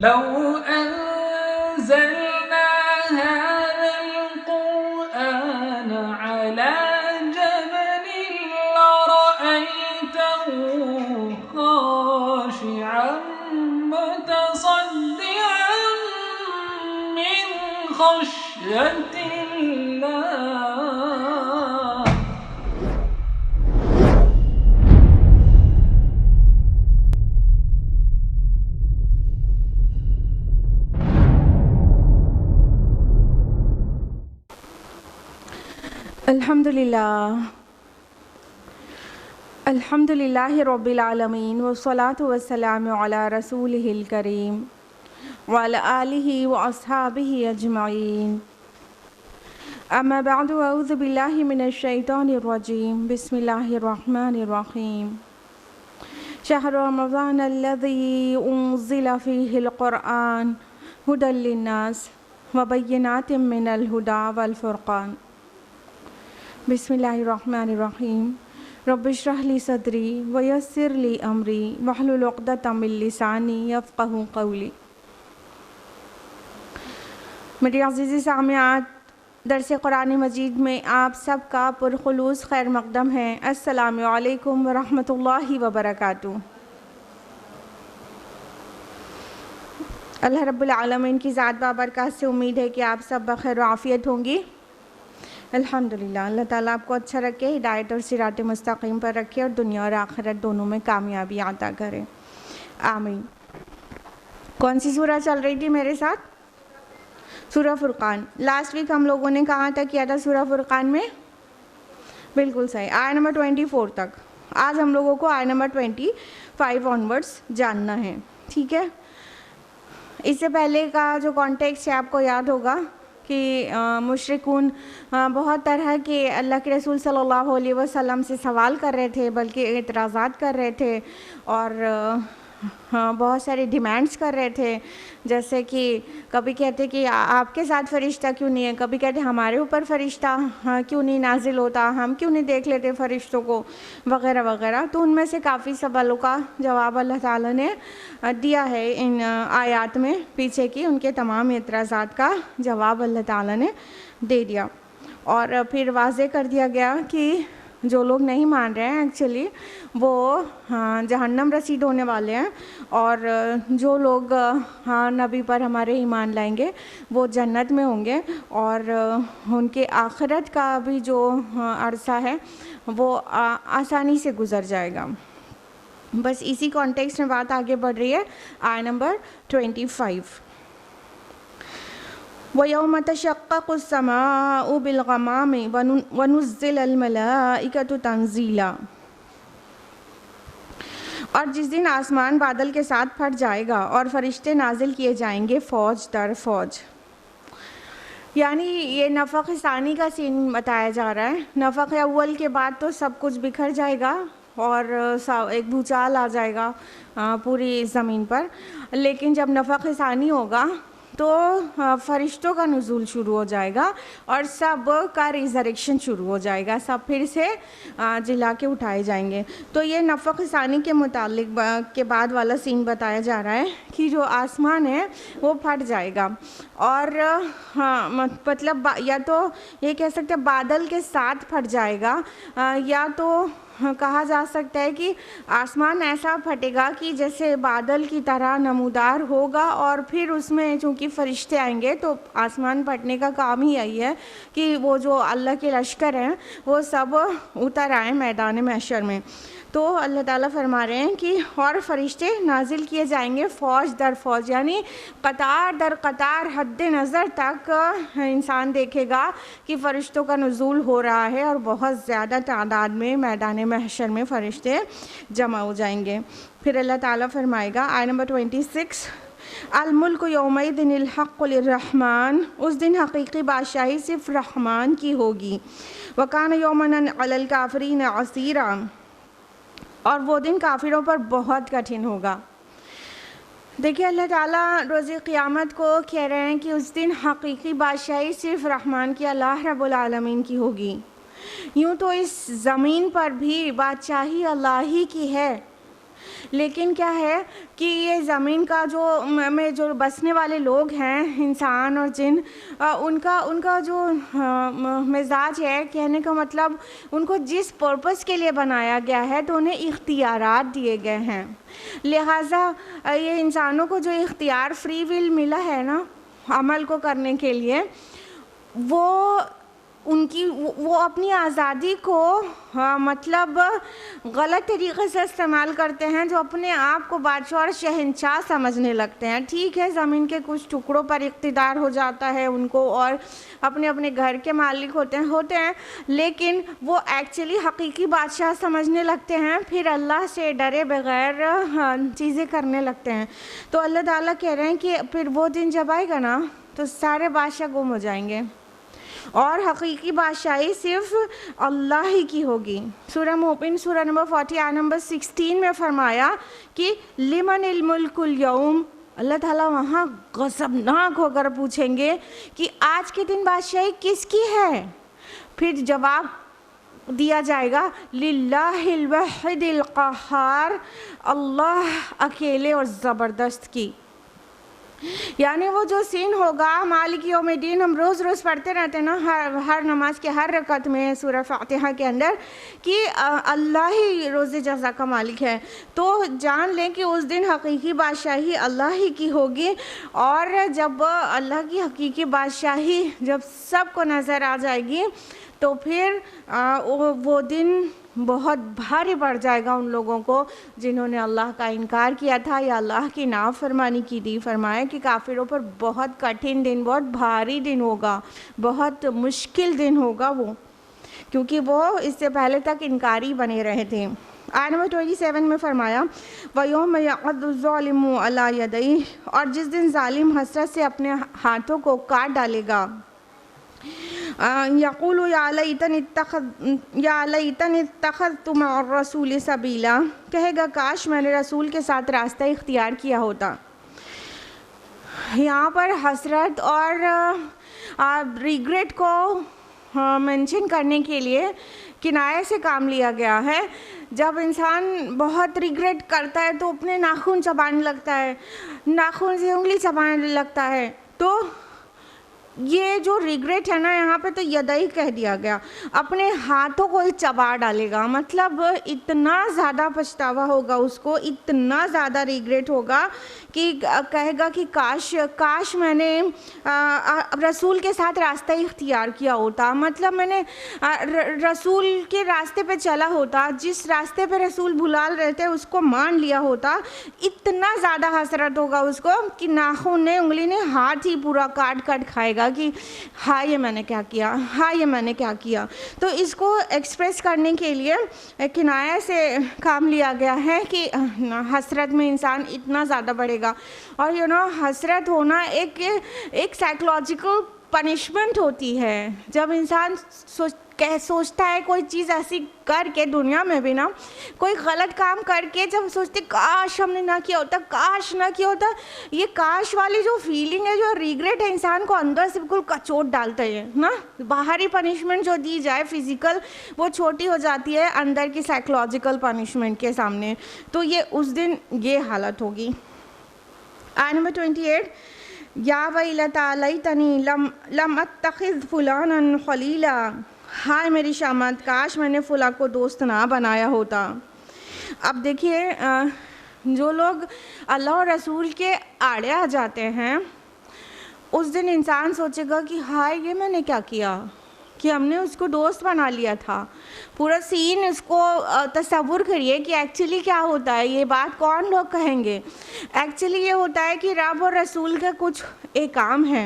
لو أنزلنا هذا القرآن على جبل لرأيته خاشعا متصدعا من خشية الله. الحمدللہ رب العالمین والصلاة والسلام علی رسولہ الکریم وعلی آلہ واصحابہ اجمعین. اما بعد اعوذ باللہ من الشیطان الرجیم. بسم اللہ الرحمن الرحیم. شہر رمضان الذی انزل فیہ القرآن ھدی للناس وبینات من الھدی والفرقان. بسم اللہ الرحمن الرحیم. رب اشرح لی صدری ویسر لی امری واحلل عقدۃ من لسانی یفقہوا قولی. میری عزیزی سامعات، درس قرآن مجید میں آپ سب کا پرخلوص خیر مقدم ہے. السلام علیکم ورحمۃ اللہ وبرکاتہ. اللہ رب العالمین کی ذات بابرکات سے امید ہے کہ آپ سب بخیر و عافیت ہوں گی. الحمدللہ. اللہ تعالیٰ آپ کو اچھا رکھے، ہدایت اور صراط مستقیم پر رکھے اور دنیا اور آخرت دونوں میں کامیابی عطا کرے. آمین. کون سی سورہ چل رہی تھی میرے ساتھ؟ سورہ فرقان. لاسٹ ویک ہم لوگوں نے کہاں تک کیا تھا سورہ فرقان میں؟ بالکل صحیح، آیت نمبر 24 تک. آج ہم لوگوں کو آیت نمبر 25 آنورڈس جاننا ہے. ٹھیک ہے. اس سے پہلے کا جو کانٹیکسٹ ہے آپ کو یاد ہوگا کہ مشرکون بہت طرح کے اللہ کے رسول صلی اللہ علیہ وسلم سے سوال کر رہے تھے، بلکہ اعتراضات کر رہے تھے اور بہت سارے ڈیمانڈس کر رہے تھے. جیسے کہ کبھی کہتے کہ آپ کے ساتھ فرشتہ کیوں نہیں ہے، کبھی کہتے ہمارے اوپر فرشتہ کیوں نہیں نازل ہوتا، ہم کیوں نہیں دیکھ لیتے فرشتوں کو، وغیرہ وغیرہ. تو ان میں سے کافی سوالوں کا جواب اللہ تعالیٰ نے دیا ہے ان آیات میں. پیچھے کی ان کے تمام اعتراضات کا جواب اللہ تعالیٰ نے دے دیا اور پھر واضح کر دیا گیا کہ جو لوگ نہیں مان رہے ہیں ایکچولی وہ جہنم رسید ہونے والے ہیں، اور جو لوگ نبی پر ہمارے ایمان لائیں گے وہ جنت میں ہوں گے، اور ان کے آخرت کا بھی جو عرصہ ہے وہ آسانی سے گزر جائے گا. بس اسی کانٹیکسٹ میں بات آگے بڑھ رہی ہے. آیت نمبر 25. وَيَوْمَ تَشَقَّقُ السَّمَاءُ بِالْغَمَامِ وَنُزِّلَ الْمَلَائِكَةُ تَنزِيلًا. اور جس دن آسمان بادل کے ساتھ پھٹ جائے گا اور فرشتے نازل کیے جائیں گے فوج در فوج. یعنی یہ نفخ ثانی کا سین بتایا جا رہا ہے. نفخ اول کے بعد تو سب کچھ بکھر جائے گا اور ایک بھوچال آ جائے گا پوری زمین پر. لیکن جب نفخ ثانی ہوگا تو فرشتوں کا نزول شروع ہو جائے گا اور سب کا ریزریکشن شروع ہو جائے گا، سب پھر سے جلا کے اٹھائے جائیں گے. تو یہ نفخ ثانی کے متعلق کے بعد والا سین بتایا جا رہا ہے کہ جو آسمان ہے وہ پھٹ جائے گا، اور مطلب یا تو یہ کہہ سکتے ہیں بادل کے ساتھ پھٹ جائے گا، یا تو کہا جا سکتا ہے کہ آسمان ایسا پھٹے گا کہ جیسے بادل کی طرح نمودار ہوگا، اور پھر اس میں چونکہ فرشتے آئیں گے تو آسمان پھٹنے کا کام ہی یہی ہے کہ وہ جو اللہ کے لشکر ہیں وہ سب اتر آئیں میدان محشر میں. تو اللہ تعالیٰ فرما رہے ہیں کہ اور فرشتے نازل کیے جائیں گے فوج در فوج، یعنی قطار در قطار حد نظر تک انسان دیکھے گا کہ فرشتوں کا نزول ہو رہا ہے، اور بہت زیادہ تعداد میں میدان محشر میں فرشتے جمع ہو جائیں گے. پھر اللہ تعالیٰ فرمائے گا آیت نمبر 26. الملک یومئذ الحق للرحمن. اس دن حقیقی بادشاہی صرف رحمان کی ہوگی. وکان یوما علی الکافرین عسیرا. اور وہ دن کافروں پر بہت کٹھن ہوگا. دیکھیں اللہ تعالیٰ روز قیامت کو کہہ رہے ہیں کہ اس دن حقیقی بادشاہی صرف رحمان کی، اللہ رب العالمین کی ہوگی. یوں تو اس زمین پر بھی بادشاہی اللہ ہی کی ہے، لیکن کیا ہے کہ یہ زمین کا میں جو بسنے والے لوگ ہیں، انسان اور جن، ان کا جو مزاج ہے، کہنے کا مطلب ان کو جس پرپس کے لیے بنایا گیا ہے تو انہیں اختیارات دیے گئے ہیں. لہٰذا یہ انسانوں کو جو اختیار فری ول ملا ہے نا عمل کو کرنے کے لیے، وہ اپنی آزادی کو مطلب غلط طریقے سے استعمال کرتے ہیں، جو اپنے آپ کو بادشاہ اور شہنشاہ سمجھنے لگتے ہیں. ٹھیک ہے، زمین کے کچھ ٹکڑوں پر اقتدار ہو جاتا ہے ان کو اور اپنے اپنے گھر کے مالک ہوتے ہیں، لیکن وہ ایکچولی حقیقی بادشاہ سمجھنے لگتے ہیں، پھر اللہ سے ڈرے بغیر چیزیں کرنے لگتے ہیں. تو اللہ تعالیٰ کہہ رہے ہیں کہ پھر وہ دن جب آئے گا نا تو سارے بادشاہ گم ہو جائیں گے اور حقیقی بادشاہی صرف اللہ ہی کی ہوگی. سورہ مومن سورہ نمبر 40 آیت نمبر 16 میں فرمایا کہ لمن الملک اليوم، اللہ تعالیٰ وہاں غضبناک ہو کر پوچھیں گے کہ آج کے دن بادشاہی کس کی ہے؟ پھر جواب دیا جائے گا للہ الواحد القہار، اللہ اکیلے اور زبردست کی. یعنی وہ جو سین ہوگا مالک یوم الدین، ہم روز روز پڑھتے رہتے ہیں نا ہر نماز کے ہر رکعت میں سورہ فاتحہ کے اندر کہ اللہ ہی روز جزا کا مالک ہے. تو جان لیں کہ اس دن حقیقی بادشاہی اللہ ہی کی ہوگی، اور جب اللہ کی حقیقی بادشاہی جب سب کو نظر آ جائے گی تو پھر وہ دن بہت بھاری پڑ جائے گا ان لوگوں کو جنہوں نے اللہ کا انکار کیا تھا یا اللہ کی نافرمانی کی تھی. فرمایا کہ کافروں پر بہت کٹھن دن، بہت بھاری دن ہوگا، بہت مشکل دن ہوگا وہ، کیونکہ وہ اس سے پہلے تک انکاری بنے رہے تھے. آیت نمبر 27 میں فرمایا وَيَوْمَ يَعَضُّ الظَّالِمُ عَلَىٰ يَدَيْهِ، اور جس دن ظالم حسرت سے اپنے ہاتھوں کو کاٹ ڈالے گا. یقول یا لیتنی اتخذت مع الرسول سبیلا، کہے گا کاش میں نے رسول کے ساتھ راستہ اختیار کیا ہوتا. یہاں پر حسرت اور ریگریٹ کو مینشن کرنے کے لیے کنایے سے کام لیا گیا ہے. جب انسان بہت ریگریٹ کرتا ہے تو اپنے ناخن چبانے لگتا ہے، ناخن سے انگلی چبانے لگتا ہے. تو یہ جو ریگریٹ ہے نا یہاں پہ تو یدئی کہہ دیا گیا، اپنے ہاتھوں کو چبا ڈالے گا. مطلب اتنا زیادہ پچھتاوا ہوگا اس کو، اتنا زیادہ ریگریٹ ہوگا کہ کہے گا کہ کاش میں نے رسول کے ساتھ راستہ اختیار کیا ہوتا. مطلب میں نے رسول کے راستے پہ چلا ہوتا، جس راستے پہ رسول بلا رہے تھے اس کو مان لیا ہوتا. اتنا زیادہ حسرت ہوگا اس کو کہ ناخن نے، انگلی نے، ہاتھ ہی پورا کاٹ کھائے گا کہ ہاں یہ میں نے کیا کیا، ہاں یہ میں نے کیا کیا. تو اس کو ایکسپریس کرنے کے لیے کنایہ سے کام لیا گیا ہے کہ حسرت میں انسان اتنا زیادہ بڑھے گا. اور حسرت ہونا ایک سائیکولوجیکل پنشمنٹ ہوتی ہے. جب انسان سوچتا ہے کوئی چیز ایسی کر کے، دنیا میں بھی نا کوئی غلط کام کر کے جب سوچتے کاش ہم نے نہ کیا ہوتا، کاش نہ کیا ہوتا، یہ کاش والی جو فیلنگ ہے، جو ریگریٹ ہے، انسان کو اندر سے بالکل کچوٹ ڈالتا ہے نا. باہری پنشمنٹ جو دی جائے فزیکل، وہ چھوٹی ہو جاتی ہے اندر کی سائیکولوجیکل پنشمنٹ کے سامنے. تو یہ اس دن یہ حالت ہوگی. آیت نمبر 28 یا ویلتی لیتنی لم اتخذ فلانا خلیلا، ہائے میری شامت، کاش میں نے فلاں کو دوست نہ بنایا ہوتا. اب دیکھیے جو لوگ اللہ اور رسول کے آڑے آ جاتے ہیں اس دن انسان سوچے گا کہ ہائے یہ میں نے کیا کیا کہ ہم نے اس کو دوست بنا لیا تھا. پورا سین اس کو تصور کریے کہ ایکچولی کیا ہوتا ہے، یہ بات کون لوگ کہیں گے. ایکچولی یہ ہوتا ہے کہ رب اور رسول کا کچھ احکام ہے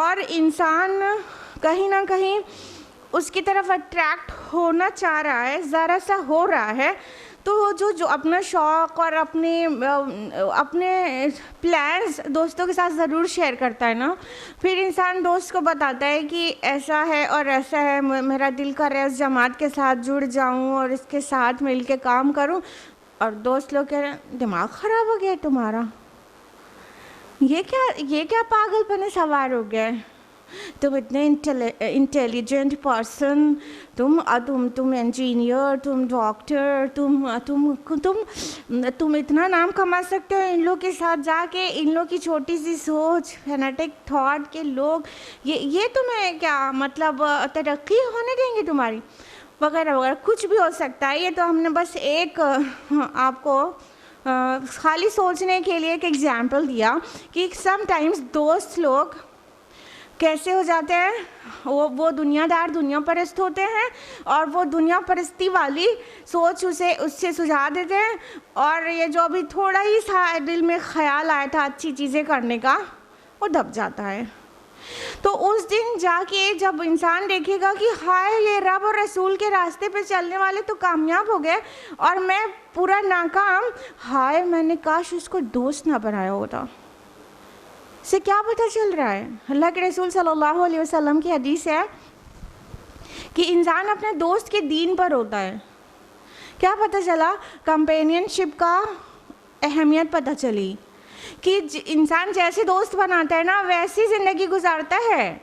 اور انسان کہیں نہ کہیں اس کی طرف اٹریکٹ ہونا چاہ رہا ہے، ذرا سا ہو رہا ہے. تو جو اپنا شوق اور اپنے پلانز دوستوں کے ساتھ ضرور شیئر کرتا ہے نا. پھر انسان دوست کو بتاتا ہے کہ ایسا ہے اور ایسا ہے، میرا دل کر رہا ہے اس جماعت کے ساتھ جڑ جاؤں اور اس کے ساتھ مل کے کام کروں. اور دوست لوگ کہہ رہے ہیں دماغ خراب ہو گیا ہے تمہارا، یہ کیا پاگل پنے سوار ہو گیا ہے. تم اتنے انٹیلیجنٹ پرسن، تم انجینئر، تم ڈاکٹر، تم اتنا نام کما سکتے ہو ان لوگ کے ساتھ جا کے، ان لوگ کی چھوٹی سی سوچ، فینیٹک تھاٹ کے لوگ یہ تمہیں کیا مطلب ترقی ہونے دیں گے تمہاری، وغیرہ وغیرہ. کچھ بھی ہو سکتا ہے. یہ تو ہم نے بس ایک آپ کو خالی سوچنے کے لیے ایک ایگزامپل دیا کہ سم ٹائمز دوست لوگ کیسے ہو جاتے ہیں، وہ دنیا دار، دنیا پرست ہوتے ہیں، اور وہ دنیا پرستی والی سوچ اس سے سجھا دیتے ہیں، اور یہ جو بھی تھوڑا ہی سا دل میں خیال آیا تھا اچھی چیزیں کرنے کا، وہ دب جاتا ہے. تو اس دن جا کے جب انسان دیکھے گا کہ ہائے یہ رب اور رسول کے راستے پہ چلنے والے تو کامیاب ہو گئے اور میں پورا ناکام، ہائے میں نے کاش اس کو دوست نہ بنایا ہوتا. سے کیا پتہ چل رہا ہے؟ اللہ کے رسول صلی اللہ علیہ وسلم کی حدیث ہے کہ انسان اپنے دوست کے دین پر ہوتا ہے. کیا پتہ چلا؟ کمپینین شپ کا اہمیت پتہ چلی کہ انسان جیسے دوست بناتا ہے نا ویسی زندگی گزارتا ہے،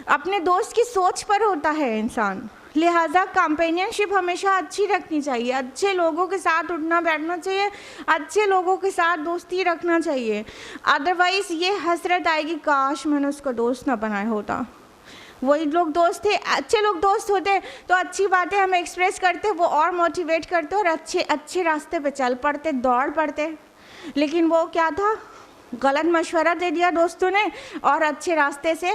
اپنے دوست کی سوچ پر ہوتا ہے انسان. لہٰذا کمپینین شپ ہمیشہ اچھی رکھنی چاہیے، اچھے لوگوں کے ساتھ اٹھنا بیٹھنا چاہیے، اچھے لوگوں کے ساتھ دوستی رکھنا چاہیے. ادروائز یہ حسرت آئے گی کاش میں نے اس کو دوست نہ بنایا ہوتا. وہی لوگ دوست تھے، اچھے لوگ دوست ہوتے تو اچھی باتیں ہمیں ایکسپریس کرتے، وہ اور موٹیویٹ کرتے اور اچھے راستے پہ چل پڑتے، دوڑ پڑتے. لیکن وہ کیا تھا؟ غلط مشورہ دے دیا دوستوں نے اور اچھے راستے سے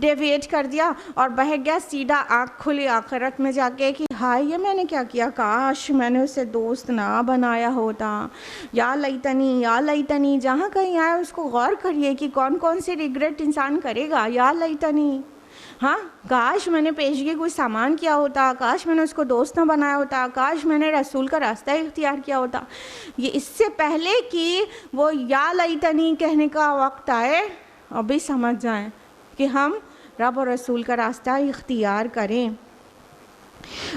ڈیویٹ کر دیا اور بہک گیا سیدھا آنکھ کھلی آخرت میں جا کے کہ ہائے یہ میں نے کیا کیا، کاش میں نے اسے دوست نہ بنایا ہوتا. یا لیتنی جہاں کہیں آئے اس کو غور کریے کہ کون کون سے ریگریٹ انسان کرے گا. یا لیتنی، ہاں کاش میں نے پیشگی کوئی سامان کیا ہوتا، کاش میں نے اس کو دوست نہ بنایا ہوتا، کاش میں نے رسول کا راستہ اختیار کیا ہوتا. یہ اس سے پہلے کہ وہ یا لیتنی کہنے کا وقت آئے ابھی سمجھ جائیں کہ ہم رب اور رسول کا راستہ اختیار کریں.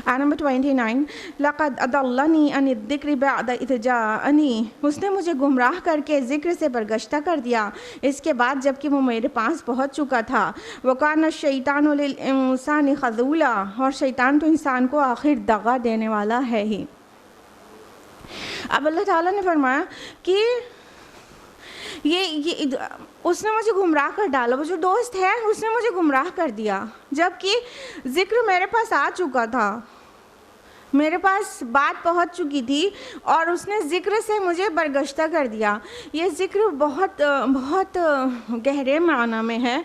آیت نمبر 29 لقد اضلنی عن الذکر بعد اذ جاءنی، اس نے مجھے گمراہ کر کے ذکر سے برگشتہ کر دیا اس کے بعد جب کہ وہ میرے پاس پہنچ چکا تھا. وکان الشیطان للانسان خذولا، اور شیطان تو انسان کو آخر دغا دینے والا ہے ہی. اب اللہ تعالیٰ نے فرمایا کہ یہ اس نے مجھے گمراہ کر ڈالا، وہ جو دوست ہے اس نے مجھے گمراہ کر دیا جبکہ ذکر میرے پاس آ چکا تھا، میرے پاس بات پہنچ چکی تھی اور اس نے ذکر سے مجھے برگشتہ کر دیا. یہ ذکر بہت بہت گہرے معنی میں ہے.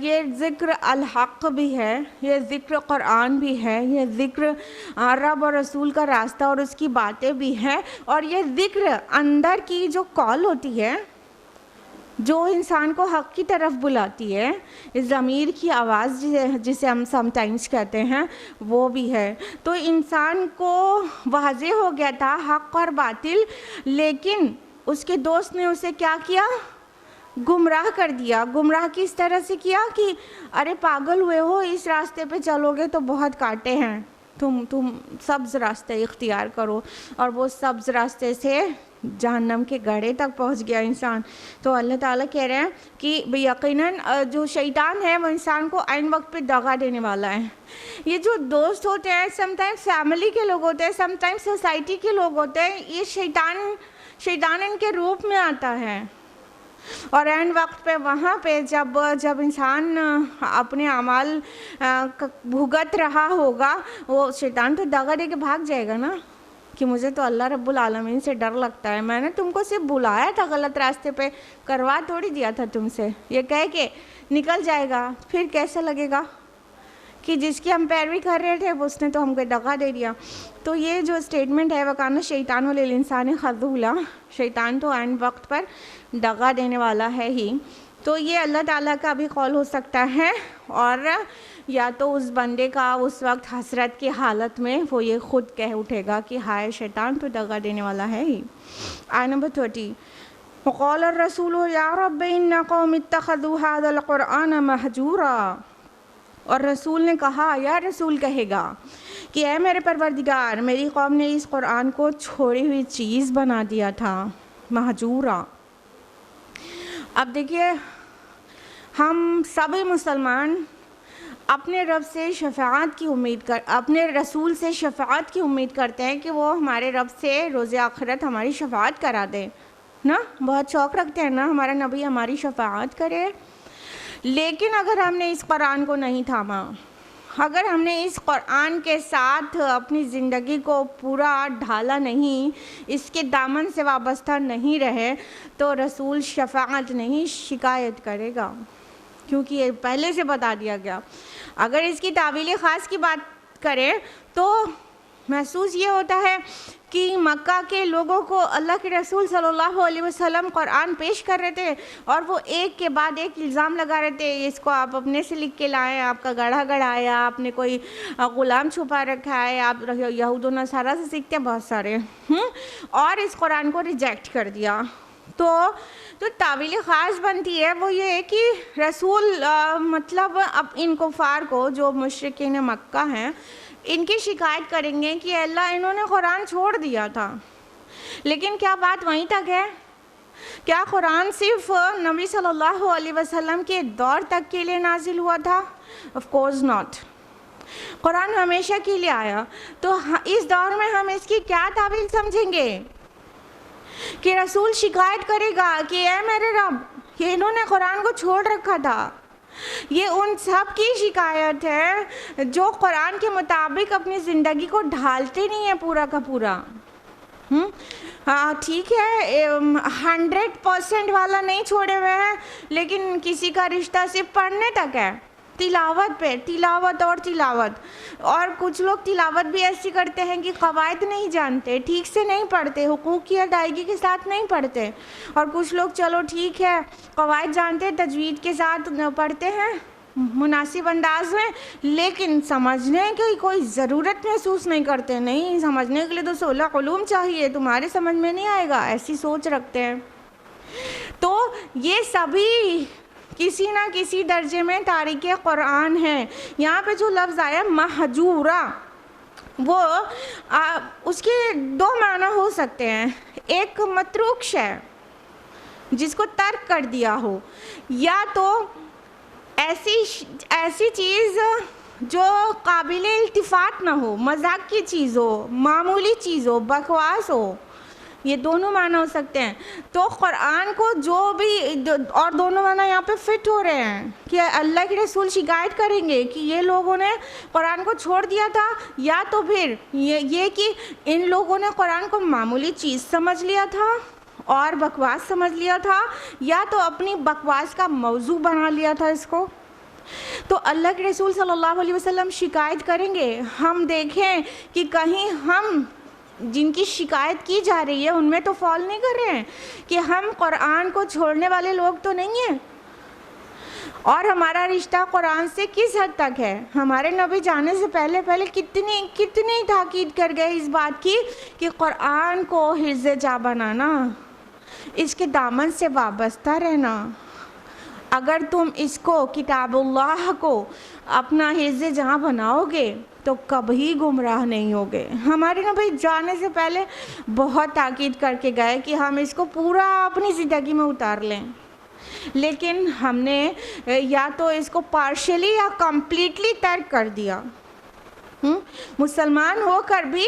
یہ ذکر الحق بھی ہے، یہ ذکر قرآن بھی ہے، یہ ذکر رب اور رسول کا راستہ اور اس کی باتیں بھی ہیں، اور یہ ذکر اندر کی جو کال ہوتی ہے جو انسان کو حق کی طرف بلاتی ہے، اس ضمیر کی آواز جسے ہم سم ٹائمز کہتے ہیں، وہ بھی ہے. تو انسان کو واضح ہو گیا تھا حق اور باطل، لیکن اس کے دوست نے اسے کیا کیا؟ گمراہ کر دیا. گمراہ کس طرح سے کیا کہ ارے پاگل ہوئے ہو، اس راستے پہ چلو گے تو بہت کانٹے ہیں، تم سبز راستے اختیار کرو. اور وہ سبز راستے سے جہنم کے گڑھے تک پہنچ گیا انسان. تو اللہ تعالیٰ کہہ رہے ہیں کہ یقیناً جو شیطان ہے وہ انسان کو عین وقت پہ دغا دینے والا ہے. یہ جو دوست ہوتے ہیں سم ٹائمز فیملی کے لوگ ہوتے ہیں، سم ٹائمز سوسائٹی کے لوگ ہوتے ہیں، یہ شیطان ان کے روپ میں آتا ہے اور عین وقت پہ وہاں پہ جب انسان اپنے اعمال بھگت رہا ہوگا، وہ شیطان تو دغا دے کے بھاگ جائے گا نا کہ مجھے تو اللہ رب العالمین سے ڈر لگتا ہے، میں نے تم کو صرف بلایا تھا غلط راستے پہ، کروا تھوڑی دیا تھا تم سے، یہ کہہ کے نکل جائے گا. پھر کیسا لگے گا کہ جس کی ہم پیروی کر رہے تھے اس نے تو ہم کو دغا دے دیا. تو یہ جو اسٹیٹمنٹ ہے وَكَانَ الشَّيْطَانُ لِلْإِنسَانِ خَذُولًا، شیطان تو عین وقت پر دغا دینے والا ہے ہی. تو یہ اللہ تعالیٰ کا بھی قول ہو سکتا ہے، اور یا تو اس بندے کا اس وقت حسرت کی حالت میں وہ یہ خود کہہ اٹھے گا کہ ہائے شیطان تو دغا دینے والا ہے ہی. آیت نمبر 30 وَقَالَ الرَّسُولُ يَا رَبِّ إِنَّ قَوْمِ اتَّخَذُوا هَذَا الْقُرْآنَ مَهْجُورًا، اور رسول نے کہا، یا رسول کہے گا کہ اے میرے پروردگار، میری قوم نے اس قرآن کو چھوڑی ہوئی چیز بنا دیا تھا، مہجورا. اب دیکھیے ہم سبھی مسلمان اپنے رب سے شفاعت کی اپنے رسول سے شفاعت کی امید کرتے ہیں کہ وہ ہمارے رب سے روز آخرت ہماری شفاعت کرا دے نا. بہت شوق رکھتے ہیں نا ہمارا نبی ہماری شفاعت کرے. لیکن اگر ہم نے اس قرآن کو نہیں تھاما، اگر ہم نے اس قرآن کے ساتھ اپنی زندگی کو پورا ڈھالا نہیں، اس کے دامن سے وابستہ نہیں رہے، تو رسول شفاعت نہیں شکایت کرے گا، کیونکہ یہ پہلے سے بتا دیا گیا. اگر اس کی تعویل خاص کی بات کریں تو محسوس یہ ہوتا ہے کہ مکہ کے لوگوں کو اللہ کے رسول صلی اللہ علیہ وسلم قرآن پیش کر رہے تھے اور وہ ایک کے بعد ایک الزام لگا رہے تھے، اس کو آپ اپنے سے لکھ کے لائیں، آپ کا گڑھا گڑھایا، آپ نے کوئی غلام چھپا رکھا ہے، آپ یہود و نصارہ سے سیکھتے ہیں بہت سارے، اور اس قرآن کو ریجیکٹ کر دیا. تو تعویل خاص بنتی ہے وہ یہ ہے کہ رسول مطلب اب ان کفار کو جو مشرکین مکہ ہیں ان کی شکایت کریں گے کہ اللہ انہوں نے قرآن چھوڑ دیا تھا. لیکن کیا بات وہیں تک ہے؟ کیا قرآن صرف نبی صلی اللہ علیہ وسلم کے دور تک کے لیے نازل ہوا تھا؟ Of course not. قرآن ہمیشہ کے لیے آیا. تو اس دور میں ہم اس کی کیا تعویل سمجھیں گے کہ رسول شکایت کرے گا کہ اے میرے رب کہ انہوں نے قرآن کو چھوڑ رکھا تھا. یہ ان سب کی شکایت ہے جو قرآن کے مطابق اپنی زندگی کو ڈھالتے نہیں ہیں پورا کا پورا. ٹھیک ہے 100% والا نہیں چھوڑے ہوئے ہیں، لیکن کسی کا رشتہ صرف پڑھنے تک ہے، تلاوت پہ تلاوت اور تلاوت. اور کچھ لوگ تلاوت بھی ایسی کرتے ہیں کہ قواعد نہیں جانتے، ٹھیک سے نہیں پڑھتے، حقوق کی ادائیگی کے ساتھ نہیں پڑھتے. اور کچھ لوگ چلو ٹھیک ہے قواعد جانتے، تجوید کے ساتھ پڑھتے ہیں مناسب انداز میں، لیکن سمجھنے کی کوئی ضرورت محسوس نہیں کرتے. نہیں سمجھنے کے لیے تو 16 علوم چاہیے، تمہارے سمجھ میں نہیں آئے گا، ایسی سوچ رکھتے ہیں. تو یہ سبھی کسی نہ کسی درجے میں تارک قرآن ہیں. یہاں پہ جو لفظ آیا مہجورہ، وہ اس کے دو معنی ہو سکتے ہیں. ایک متروک شے جس کو ترک کر دیا ہو، یا تو ایسی چیز جو قابل التفات نہ ہو، مذاق کی چیز ہو، معمولی چیز ہو، بکواس ہو. یہ دونوں معنی ہو سکتے ہیں. تو قرآن کو جو بھی، اور دونوں معنی یہاں پہ فٹ ہو رہے ہیں کہ اللہ کے رسول شکایت کریں گے کہ یہ لوگوں نے قرآن کو چھوڑ دیا تھا، یا تو پھر یہ کہ ان لوگوں نے قرآن کو معمولی چیز سمجھ لیا تھا اور بکواس سمجھ لیا تھا، یا تو اپنی بکواس کا موضوع بنا لیا تھا اس کو. تو اللہ کے رسول صلی اللہ علیہ وسلم شکایت کریں گے. ہم دیکھیں کہ کہیں ہم جن کی شکایت کی جا رہی ہے ان میں تو فال نہیں کر رہے ہیں کہ ہم قرآن کو چھوڑنے والے لوگ تو نہیں ہیں. اور ہمارا رشتہ قرآن سے کس حد تک ہے؟ ہمارے نبی جانے سے پہلے کتنی تاکید کر گئے اس بات کی کہ قرآن کو حفظ جا بنانا، اس کے دامن سے وابستہ رہنا. اگر تم اس کو، کتاب اللہ کو اپنا حفظ جہاں بناؤ گے تو کبھی گمراہ نہیں ہوگے. ہمارے نبی جانے سے پہلے بہت تاکید کر کے گئے کہ ہم اس کو پورا اپنی زندگی میں اتار لیں، لیکن ہم نے یا تو اس کو پارشلی یا کمپلیٹلی ترک کر دیا. مسلمان ہو کر بھی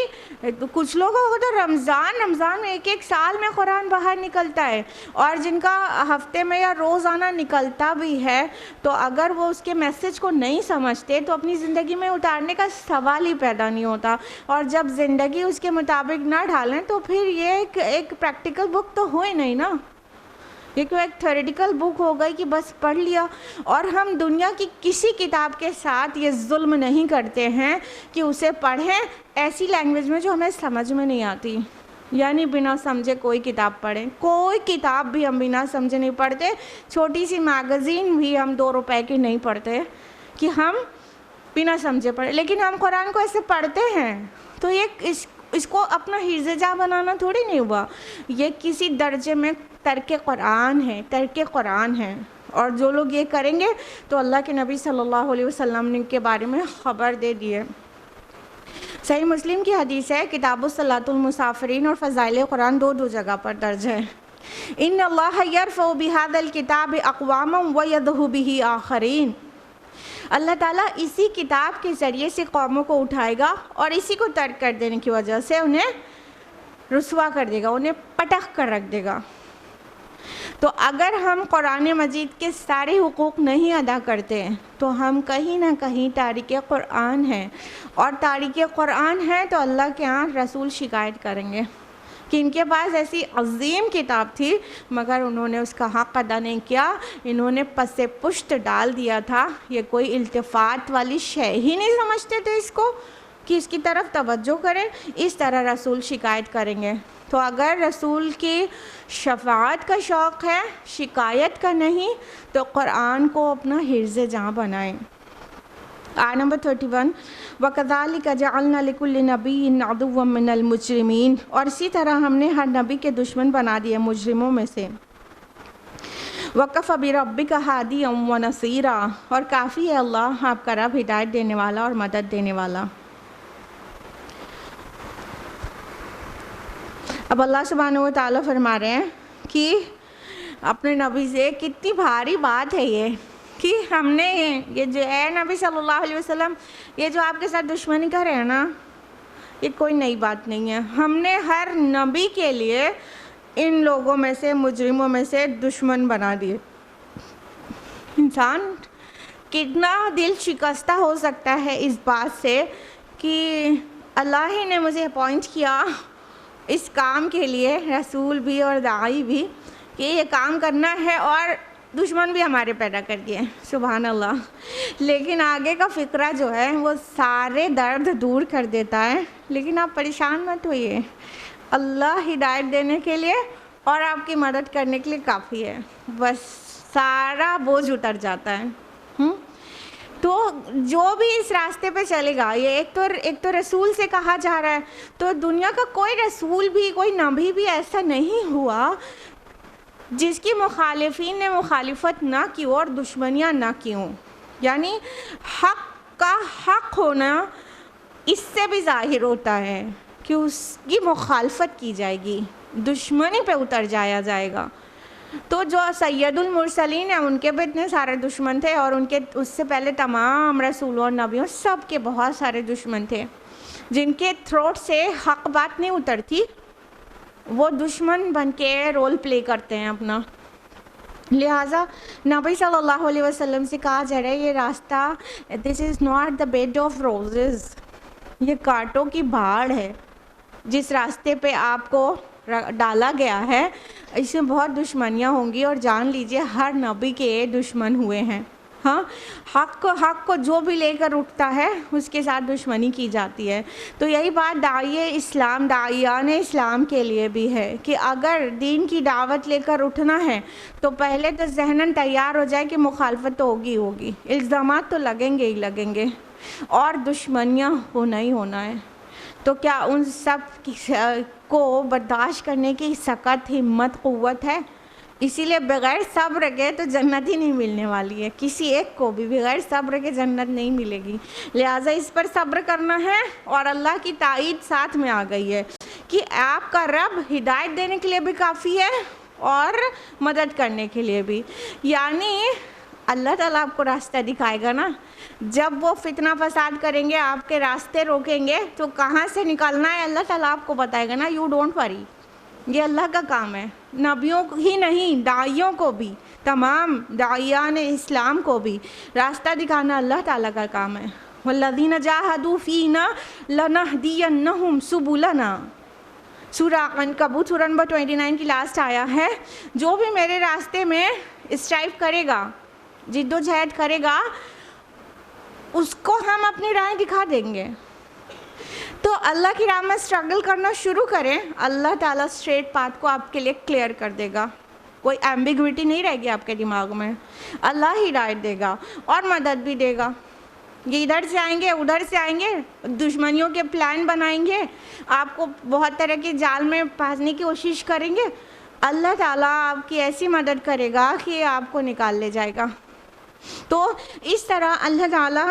کچھ لوگوں کو تو رمضان میں ایک سال میں قرآن باہر نکلتا ہے، اور جن کا ہفتے میں یا روزانہ نکلتا بھی ہے تو اگر وہ اس کے میسج کو نہیں سمجھتے تو اپنی زندگی میں اتارنے کا سوال ہی پیدا نہیں ہوتا. اور جب زندگی اس کے مطابق نہ ڈھالیں تو پھر یہ ایک پریکٹیکل بک تو ہوئی نہیں نا، یہ تو ایک تھیوریٹیکل بک ہو گئی کہ بس پڑھ لیا. اور ہم دنیا کی کسی کتاب کے ساتھ یہ ظلم نہیں کرتے ہیں کہ اسے پڑھیں ایسی لینگویج میں جو ہمیں سمجھ میں نہیں آتی، یعنی بنا سمجھے کوئی کتاب پڑھیں. کوئی کتاب بھی ہم بنا سمجھے نہیں پڑھتے. چھوٹی سی میگزین بھی ہم 2 روپے کی نہیں پڑھتے کہ ہم بنا سمجھے پڑھیں. لیکن ہم قرآن کو ایسے پڑھتے ہیں تو یہ اس کو اپنا حفظ جا بنانا تھوڑی نہیں ہوا. یہ کسی درجے میں ترک قرآن ہے. اور جو لوگ یہ کریں گے تو اللہ کے نبی صلی اللہ علیہ وسلم نے کے بارے میں خبر دے دی ہے. صحیح مسلم کی حدیث ہے، کتاب الصلاۃ المسافرین اور فضائل قرآن دو جگہ پر درج ہے ان اللہ یرفع بہذا الکتاب اقواما ویضع بہ آخرین، اللہ تعالیٰ اسی کتاب کے ذریعے سے قوموں کو اٹھائے گا اور اسی کو ترک کر دینے کی وجہ سے انہیں رسوا کر دے گا، انہیں پٹخ کر رکھ دے گا۔ تو اگر ہم قرآن مجید کے سارے حقوق نہیں ادا کرتے تو ہم کہیں نہ کہیں تارک قرآن ہیں، اور تارک قرآن ہیں تو اللہ کے ہاں رسول شکایت کریں گے کہ ان کے پاس ایسی عظیم کتاب تھی مگر انہوں نے اس کا حق ادا نہیں کیا، انہوں نے پس پشت ڈال دیا تھا، یہ کوئی التفات والی شے ہی نہیں سمجھتے تھے اس کو کہ اس کی طرف توجہ کریں، اس طرح رسول شکایت کریں گے۔ تو اگر رسول کی شفاعت کا شوق ہے، شکایت کا نہیں، تو قرآن کو اپنا حرز جاں بنائیں۔ آیت نمبر 31، وَكَذَلِكَ جَعَلْنَا لِكُلِّ نَبِيٍّ عَدُوًّا مِّنَ الْمُجْرِمِينَ، اور اسی طرح ہم نے ہر نبی کے دشمن بنا دیے مجرموں میں سے۔ وَكَفَى بِرَبِّكَ هَادِيًا وَنَصِيرًا، اور کافی ہے اللہ آپ کا رب ہدایت دینے والا اور مدد دینے والا۔ اب اللہ سبحانہ و تعالیٰ فرما رہے ہیں کہ اپنے نبی سے کتنی بھاری بات ہے یہ کہ ہم نے یہ جو اے نبی صلی اللہ علیہ وسلم، یہ جو آپ کے ساتھ دشمنی کر رہے ہیں نا، یہ کوئی نئی بات نہیں ہے، ہم نے ہر نبی کے لیے ان لوگوں میں سے، مجرموں میں سے دشمن بنا دیے۔ انسان کتنا دل شکستہ ہو سکتا ہے اس بات سے کہ اللہ ہی نے مجھے اپوائنٹ کیا اس کام کے لیے، رسول بھی اور داعی بھی، کہ یہ کام کرنا ہے، اور دشمن بھی ہمارے پیدا کر دیے، سبحان اللہ۔ لیکن آگے کا فقرہ جو ہے وہ سارے درد دور کر دیتا ہے۔ لیکن آپ پریشان مت ہوئیے، اللہ ہدایت دینے کے لیے اور آپ کی مدد کرنے کے لیے کافی ہے، بس سارا بوجھ اتر جاتا ہے۔ تو جو بھی اس راستے پہ چلے گا، یہ ایک تو رسول سے کہا جا رہا ہے، تو دنیا کا کوئی رسول بھی، کوئی نبی بھی ایسا نہیں ہوا جس کی مخالفین نے مخالفت نہ کی اور دشمنیاں نہ کی ہوں۔ یعنی حق کا حق ہونا اس سے بھی ظاہر ہوتا ہے کہ اس کی مخالفت کی جائے گی، دشمنی پہ اتر جایا جائے گا۔ تو جو سید المرسلین ہیں ان کے بھی اتنے سارے دشمن تھے، اور ان کے اس سے پہلے تمام رسولوں اور نبیوں سب کے بہت سارے دشمن تھے جن کے تھروٹ سے حق بات نہیں اترتی، وہ دشمن بن کے رول پلے کرتے ہیں اپنا۔ لہٰذا نبی صلی اللہ علیہ وسلم سے کہا جا رہا ہے یہ راستہ this is not the bed of roses, یہ کانٹوں کی بہاڑ ہے، جس راستے پہ آپ کو ڈالا گیا ہے اس میں بہت دشمنیاں ہوں گی، اور جان لیجئے ہر نبی کے دشمن ہوئے ہیں۔ ہاں، حق کو جو بھی لے کر اٹھتا ہے اس کے ساتھ دشمنی کی جاتی ہے۔ تو یہی بات داعیان اسلام کے لیے بھی ہے کہ اگر دین کی دعوت لے کر اٹھنا ہے تو پہلے تو ذہناً تیار ہو جائے کہ مخالفت تو ہوگی، الزامات تو لگیں گے اور دشمنیاں ہونا ہی ہونا ہے۔ تو کیا ان سب کو برداشت کرنے کی سخت ہمت، قوت ہے؟ اسی لیے بغیر صبر کے تو جنت ہی نہیں ملنے والی ہے، کسی ایک کو بھی بغیر صبر کے جنت نہیں ملے گی۔ لہٰذا اس پر صبر کرنا ہے، اور اللہ کی تائید ساتھ میں آ گئی ہے کہ آپ کا رب ہدایت دینے کے لیے بھی کافی ہے اور مدد کرنے کے لیے بھی۔ یعنی اللہ تعالیٰ آپ کو راستہ دکھائے گا نا، جب وہ فتنہ فساد کریں گے، آپ کے راستے روکیں گے، تو کہاں سے نکلنا ہے اللہ تعالیٰ آپ کو بتائے گا نا۔ یو ڈونٹ وری، یہ اللہ کا کام ہے، نبیوں ہی نہیں داعیوں کو بھی، تمام داعیان اسلام کو بھی راستہ دکھانا اللہ تعالیٰ کا کام ہے۔ وَالَّذِينَ جَاهَدُوا فِينَا لَنَهْدِيَنَّهُمْ سُبُلَنَا، سورہ عنکبوت سورہ نمبر 29 کی لاسٹ آیا ہے، جو بھی میرے راستے میں اسٹرائیو کرے گا، جد و جہد کرے گا، اس کو ہم اپنی راہیں دکھا دیں گے۔ تو اللہ کی راہ میں اسٹرگل کرنا شروع کریں، اللہ تعالیٰ اسٹریٹ پاتھ کو آپ کے لیے کلیئر کر دے گا، کوئی ایمبیگوٹی نہیں رہے گی آپ کے دماغ میں، اللہ ہی ہدایت دے گا اور مدد بھی دے گا۔ یہ ادھر سے آئیں گے، ادھر سے آئیں گے، دشمنیوں کے پلان بنائیں گے، آپ کو بہت طرح کی جال میں پھنسنے کی کوشش کریں گے، اللہ تعالیٰ آپ کی ایسی مدد کرے گا کہ آپ کو نکال لے جائے گا۔ تو اس طرح اللہ تعالیٰ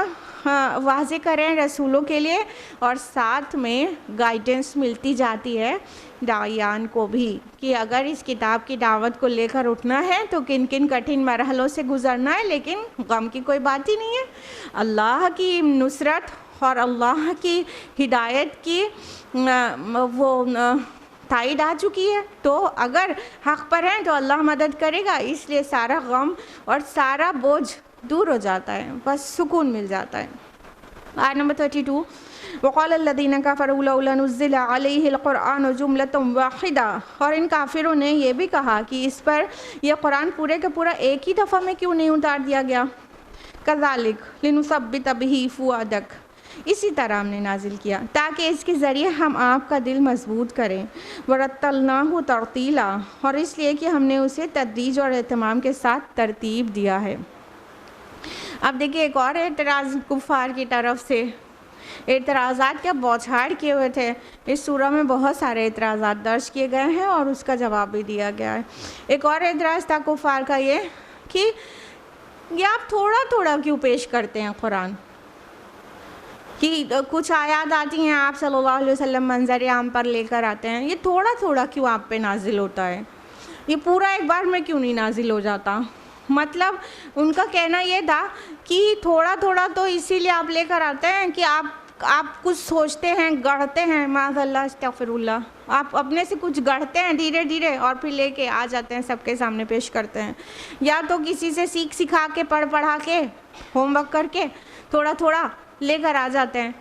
واضح کریں رسولوں کے لیے، اور ساتھ میں گائیڈنس ملتی جاتی ہے داعیان کو بھی کہ اگر اس کتاب کی دعوت کو لے کر اٹھنا ہے تو کن کن کٹھن مرحلوں سے گزرنا ہے، لیکن غم کی کوئی بات ہی نہیں ہے۔ اللہ کی نصرت اور اللہ کی ہدایت کی وہ تائید آ چکی ہے، تو اگر حق پر ہیں تو اللہ مدد کرے گا، اس لیے سارا غم اور سارا بوجھ دور ہو جاتا ہے، بس سکون مل جاتا ہے۔ آیت نمبر 32، وقال الذین کفروا لولا نزل علیہ القرآن جملۃ واحدہ، اور ان کافروں نے یہ بھی کہا کہ اس پر یہ قرآن پورے کا پورا ایک ہی دفعہ میں کیوں نہیں اتار دیا گیا۔ کذالک لنثبت بہ فؤادک، اسی طرح ہم نے نازل کیا تاکہ اس کے ذریعے ہم آپ کا دل مضبوط کریں۔ ورتلناہ ترتیلا، اور اس لیے کہ ہم نے اسے تدریج اور اہتمام کے ساتھ ترتیب دیا ہے۔ اب دیکھیں ایک اور اعتراض کفار کی طرف سے، اعتراضات کا بوچھاڑ کیے ہوئے تھے۔ اس سورہ میں بہت سارے اعتراضات درج کیے گئے ہیں اور اس کا جواب بھی دیا گیا ہے۔ ایک اور اعتراض تھا کفار کا یہ کہ یہ آپ تھوڑا تھوڑا کیوں پیش کرتے ہیں قرآن، کہ کچھ آیات آتی ہیں آپ صلی اللہ علیہ وسلم منظر عام پر لے کر آتے ہیں، یہ تھوڑا تھوڑا کیوں آپ پہ نازل ہوتا ہے، یہ پورا ایک بار میں کیوں نہیں نازل ہو جاتا۔ مطلب ان کا کہنا یہ تھا کہ تھوڑا تھوڑا تو اسی لیے آپ لے کر آتے ہیں کہ آپ کچھ سوچتے ہیں، گڑھتے ہیں، معاذ اللہ استغفر اللہ، آپ اپنے سے کچھ گڑھتے ہیں دھیرے دھیرے اور پھر لے کے آ جاتے ہیں، سب کے سامنے پیش کرتے ہیں، یا تو کسی سے سیکھ سکھا کے پڑھا کے ہوم ورک کر کے تھوڑا تھوڑا لے کر آ جاتے ہیں۔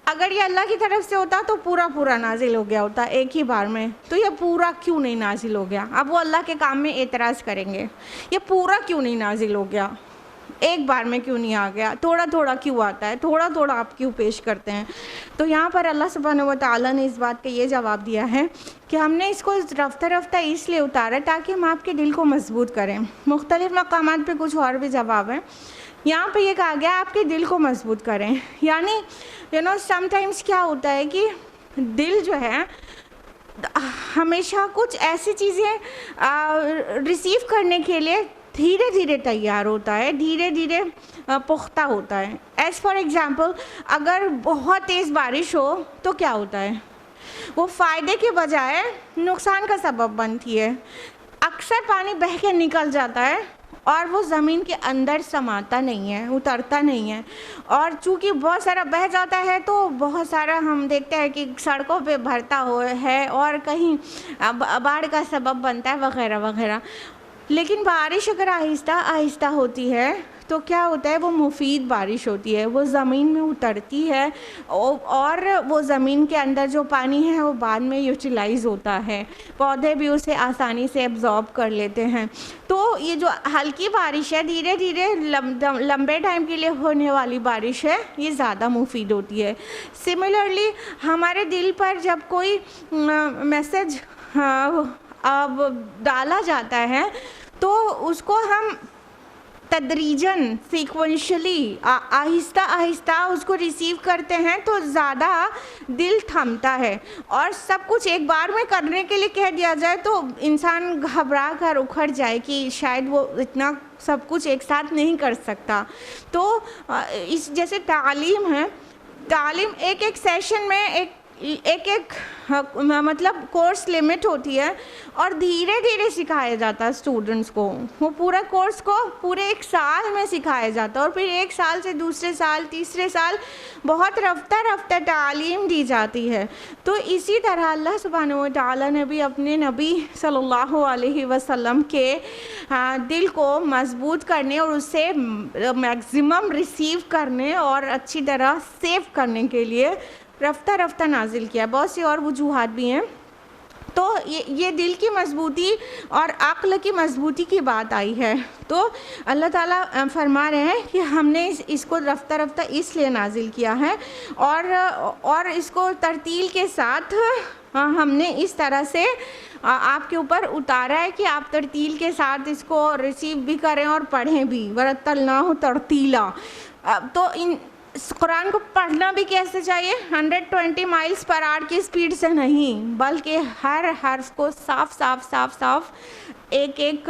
اگر یہ اللہ کی طرف سے ہوتا تو پورا نازل ہو گیا ہوتا ایک ہی بار میں، تو یہ پورا کیوں نہیں نازل ہو گیا؟ اب وہ اللہ کے کام میں اعتراض کریں گے، یہ پورا کیوں نہیں نازل ہو گیا، ایک بار میں کیوں نہیں آ گیا، تھوڑا تھوڑا کیوں آتا ہے، تھوڑا تھوڑا آپ کیوں پیش کرتے ہیں؟ تو یہاں پر اللہ سبحانہ و تعالیٰ نے اس بات کا یہ جواب دیا ہے کہ ہم نے اس کو رفتہ رفتہ اس لیے اتارا تاکہ ہم آپ کے دل کو مضبوط کریں۔ مختلف مقامات پہ کچھ اور بھی جواب ہیں، یہاں پہ یہ کہا گیا آپ کے دل کو مضبوط کریں، یعنی سم ٹائمز کیا ہوتا ہے کہ دل جو ہے ہمیشہ کچھ ایسی چیزیں ریسیو کرنے کے لیے دھیرے دھیرے تیار ہوتا ہے، دھیرے دھیرے پختہ ہوتا ہے۔ ایز فار ایگزامپل اگر بہت تیز بارش ہو تو کیا ہوتا ہے، وہ فائدے کے بجائے نقصان کا سبب بنتی ہے۔ اکثر پانی بہہ کے نکل جاتا ہے اور وہ زمین کے اندر سماتا نہیں ہے، اترتا نہیں ہے، اور چونکہ بہت سارا بہہ جاتا ہے تو بہت سارا ہم دیکھتے ہیں کہ سڑکوں پہ بھرتا ہوا ہے اور کہیں باڑھ کا سبب بنتا ہے وغیرہ وغیرہ۔ لیکن بارش اگر آہستہ آہستہ ہوتی ہے تو کیا ہوتا ہے، وہ مفید بارش ہوتی ہے، وہ زمین میں اترتی ہے اور وہ زمین کے اندر جو پانی ہے وہ بعد میں یوٹیلائز ہوتا ہے، پودے بھی اسے آسانی سے ایبزارب کر لیتے ہیں۔ تو یہ جو ہلکی بارش ہے، دھیرے دھیرے لمبے ٹائم کے لیے ہونے والی بارش ہے، یہ زیادہ مفید ہوتی ہے۔ سملرلی ہمارے دل پر جب کوئی میسج ڈالا جاتا ہے تو اس کو ہم تدریجاً سیکوینشلی آہستہ آہستہ اس کو ریسیو کرتے ہیں تو زیادہ دل تھمتا ہے، اور سب کچھ ایک بار میں کرنے کے لیے کہہ دیا جائے تو انسان گھبرا کر اکھڑ جائے کہ شاید وہ اتنا سب کچھ ایک ساتھ نہیں کر سکتا۔ تو اس جیسے تعلیم ہے، تعلیم ایک ایک سیشن میں ایک مطلب کورس لمٹ ہوتی ہے اور دھیرے دھیرے سکھایا جاتا ہے اسٹوڈنٹس کو، وہ پورا کورس کو پورے ایک سال میں سکھایا جاتا ہے، اور پھر ایک سال سے دوسرے سال تیسرے سال بہت رفتہ رفتہ تعلیم دی جاتی ہے۔ تو اسی طرح اللہ سبحانہ و تعالیٰ نے بھی اپنے نبی صلی اللہ علیہ وسلم کے دل کو مضبوط کرنے اور اسے میکسیمم ریسیو کرنے اور اچھی طرح سیو کرنے کے لیے رفتہ رفتہ نازل کیا۔ بہت سی اور وجوہات بھی ہیں۔ تو یہ دل کی مضبوطی اور عقل کی مضبوطی کی بات آئی ہے، تو اللہ تعالیٰ فرما رہے ہیں کہ ہم نے اس کو رفتہ رفتہ اس لیے نازل کیا ہے اور اس کو ترتیل کے ساتھ ہم نے اس طرح سے آپ کے اوپر اتارا ہے کہ آپ ترتیل کے ساتھ اس کو ریسیو بھی کریں اور پڑھیں بھی۔ ورتلناہ ترتیلا۔ تو قرآن کو پڑھنا بھی کیسے چاہیے؟ 120 مائلز پر آور کی سپیڈ سے نہیں، بلکہ ہر حرف کو صاف صاف صاف صاف ایک ایک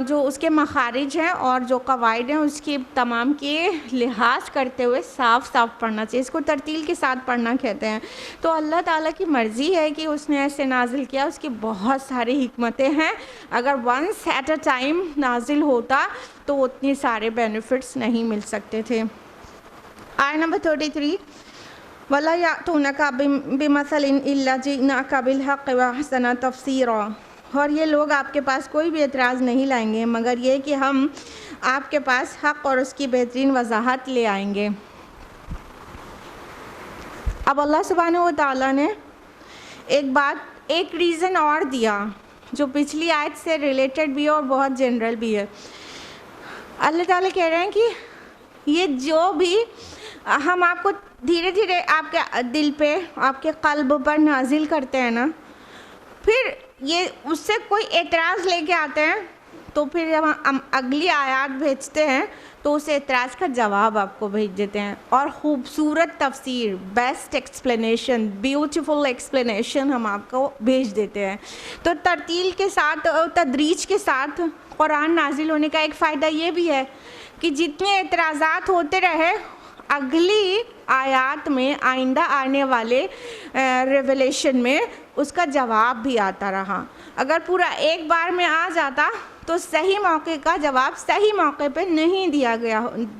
جو اس کے مخارج ہیں اور جو قواعد ہیں اس کی تمام کے لحاظ کرتے ہوئے صاف صاف پڑھنا چاہیے. اس کو ترتیل کے ساتھ پڑھنا کہتے ہیں. تو اللہ تعالیٰ کی مرضی ہے کہ اس نے ایسے نازل کیا، اس کی بہت ساری حکمتیں ہیں. اگر ونس ایٹ اے ٹائم نازل ہوتا تو اتنے سارے بینیفٹس نہیں مل سکتے تھے. آیت نمبر 33 وَلَا يَأْتُونَكَ بِمَثَلٍ إِلَّا جِئْنَاكَ بِالْحَقِّ وَأَحْسَنَ تَفْسِيرًا. اور یہ لوگ آپ کے پاس کوئی بھی اعتراض نہیں لائیں گے مگر یہ کہ ہم آپ کے پاس حق اور اس کی بہترین وضاحت لے آئیں گے. اب اللہ سبحانہ و تعالیٰ نے ایک ریزن اور دیا جو پچھلی آیت سے ریلیٹڈ بھی ہے اور بہت جنرل بھی ہے. اللہ تعالیٰ کہہ رہے ہیں کہ یہ جو بھی ہم آپ کو دھیرے دھیرے آپ کے دل پہ، آپ کے قلب پر نازل کرتے ہیں نا، پھر یہ اس سے کوئی اعتراض لے کے آتے ہیں تو پھر جب ہم اگلی آیات بھیجتے ہیں تو اس اعتراض کا جواب آپ کو بھیج دیتے ہیں اور خوبصورت تفسیر، بیسٹ ایکسپلینیشن، بیوٹیفل ایکسپلینیشن ہم آپ کو بھیج دیتے ہیں. تو ترتیل کے ساتھ، تدریج کے ساتھ قرآن نازل ہونے کا ایک فائدہ یہ بھی ہے کہ جتنے اعتراضات ہوتے رہے اگلی آیات میں، آئندہ آنے والے ریویلیشن میں اس کا جواب بھی آتا رہا. اگر پورا ایک بار میں آ جاتا تو صحیح موقع کا جواب صحیح موقع پہ نہیں دیا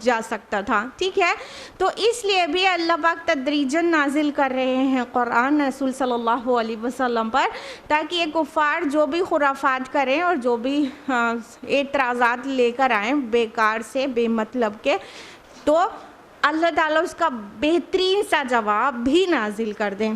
جا سکتا تھا. ٹھیک ہے، تو اس لیے بھی اللہ پاک تدریجاً نازل کر رہے ہیں قرآن رسول صلی اللہ علیہ وسلم پر، تاکہ یہ کفار جو بھی خرافات کریں اور جو بھی اعتراضات لے کر آئیں بیکار سے، بے مطلب کے، تو اللہ تعالیٰ اس کا بہترین سا جواب بھی نازل کر دیں.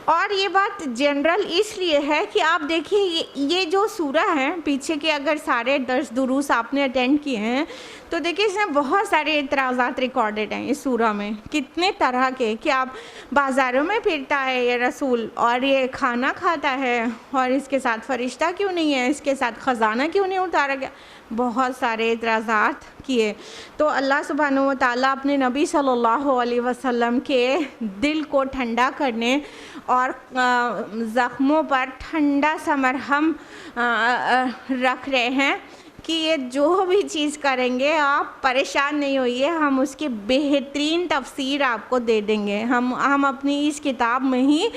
اور یہ بات جنرل اس لیے ہے کہ آپ دیکھیں یہ جو سورہ ہے پیچھے کے، اگر سارے درس دروس آپ نے اٹینڈ کیے ہیں تو دیکھیں اس میں بہت سارے اعتراضات ریکارڈڈ ہیں اس سورہ میں، کتنے طرح کے، کہ آپ بازاروں میں پھرتا ہے یہ رسول اور یہ کھانا کھاتا ہے اور اس کے ساتھ فرشتہ کیوں نہیں ہے، اس کے ساتھ خزانہ کیوں نہیں اتارا گیا، بہت سارے اعتراضات کیے. تو اللہ سبحانہ و تعالیٰ اپنے نبی صلی اللہ علیہ وسلم کے دل کو ٹھنڈا کرنے اور زخموں پر ٹھنڈا سا مرہم رکھ رہے ہیں کہ یہ جو بھی چیز کریں گے آپ پریشان نہیں ہوئیے، ہم اس کی بہترین تفسیر آپ کو دے دیں گے. ہم اپنی اس کتاب میں ہی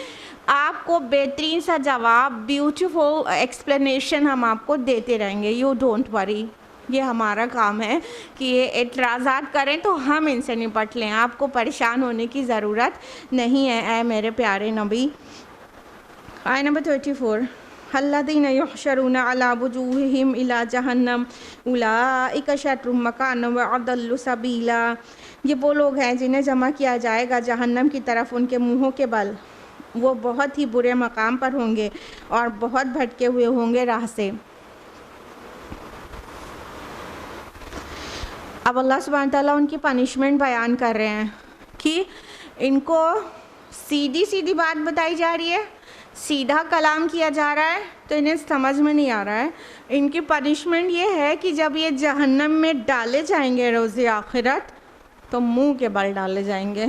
آپ کو بہترین سا جواب، بیوٹیفل ایکسپلینیشن ہم آپ کو دیتے رہیں گے. یو ڈونٹ وری، یہ ہمارا کام ہے کہ یہ اعتراضات کریں تو ہم ان سے نپٹ لیں، آپ کو پریشان ہونے کی ضرورت نہیں ہے اے میرے پیارے نبی. آیت نمبر 34 الذین یحشرون علی وجوہہم الی جہنم اولئک شر مکانا واضل سبیلا. یہ وہ لوگ ہیں جنہیں جمع کیا جائے گا جہنم کی طرف ان کے منہوں کے بل، وہ بہت ہی برے مقام پر ہوں گے اور بہت بھٹکے ہوئے ہوں گے راہ سے. اب اللہ سبحانہ تعالیٰ ان کی پنشمنٹ بیان کر رہے ہیں کہ ان کو سیدھی سیدھی بات بتائی جا رہی ہے، سیدھا کلام کیا جا رہا ہے تو انہیں سمجھ میں نہیں آ رہا ہے. ان کی پنشمنٹ یہ ہے کہ جب یہ جہنم میں ڈالے جائیں گے روز آخرت تو منہ کے بل ڈالے جائیں گے.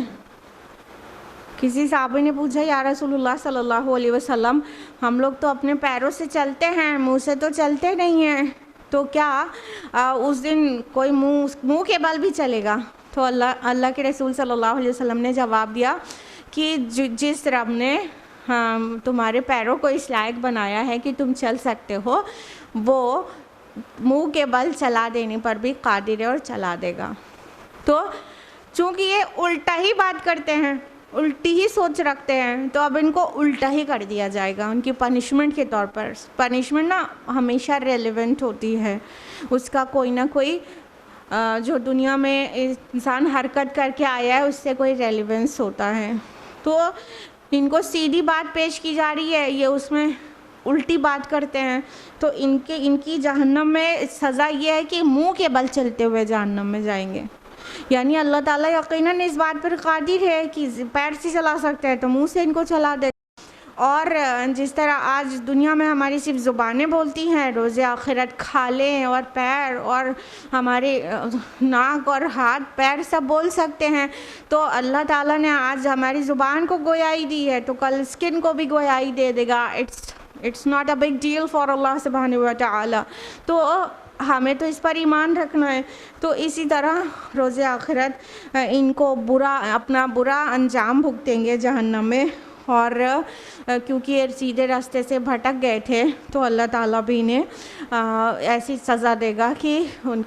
کسی صحابی نے پوچھا یا رسول اللہ صلی اللہ علیہ وسلم، ہم لوگ تو اپنے پیروں سے چلتے ہیں، منہ سے تو چلتے نہیں ہیں، تو کیا اس دن کوئی منہ کے بل بھی چلے گا؟ تو اللہ کے رسول صلی اللہ علیہ وسلم نے جواب دیا کہ جس رب نے تمہارے پیروں کو اس لائق بنایا ہے کہ تم چل سکتے ہو، وہ منہ کے بل چلا دینے پر بھی قادر ہے اور چلا دے گا. تو چونکہ یہ الٹا ہی بات کرتے ہیں، الٹی ہی سوچ رکھتے ہیں، تو اب ان کو الٹا ہی کر دیا جائے گا ان کی پنشمنٹ کے طور پر. پنشمنٹ نا ہمیشہ ریلیونٹ ہوتی ہے، اس کا کوئی نہ کوئی جو دنیا میں انسان حرکت کر کے آیا ہے اس سے کوئی ریلیونس ہوتا ہے. تو ان کو سیدھی بات پیش کی جا رہی ہے، یہ اس میں الٹی بات کرتے ہیں، تو ان کی جہنم میں سزا یہ ہے کہ منہ کے بل چلتے ہوئے جہنم میں جائیں گے. یعنی اللہ تعالیٰ یقیناً اس بات پر قادر ہے کہ پیر سے چلا سکتے ہیں تو منہ سے ان کو چلا دے. اور جس طرح آج دنیا میں ہماری صرف زبانیں بولتی ہیں، روز آخرت کھالیں اور پیر اور ہمارے ناک اور ہاتھ پیر سب بول سکتے ہیں، تو اللہ تعالیٰ نے آج ہماری زبان کو گویائی دی ہے تو کل اسکن کو بھی گویائی دے دے گا. It's not a big deal for Allah سبحانہ و تعالیٰ. تو ہمیں تو اس پر ایمان رکھنا ہے. تو اسی طرح روز آخرت ان کو اپنا برا انجام بھگتیں گے جہنم میں، اور کیونکہ یہ سیدھے راستے سے بھٹک گئے تھے تو اللہ تعالیٰ بھی انہیں ایسی سزا دے گا کہ ان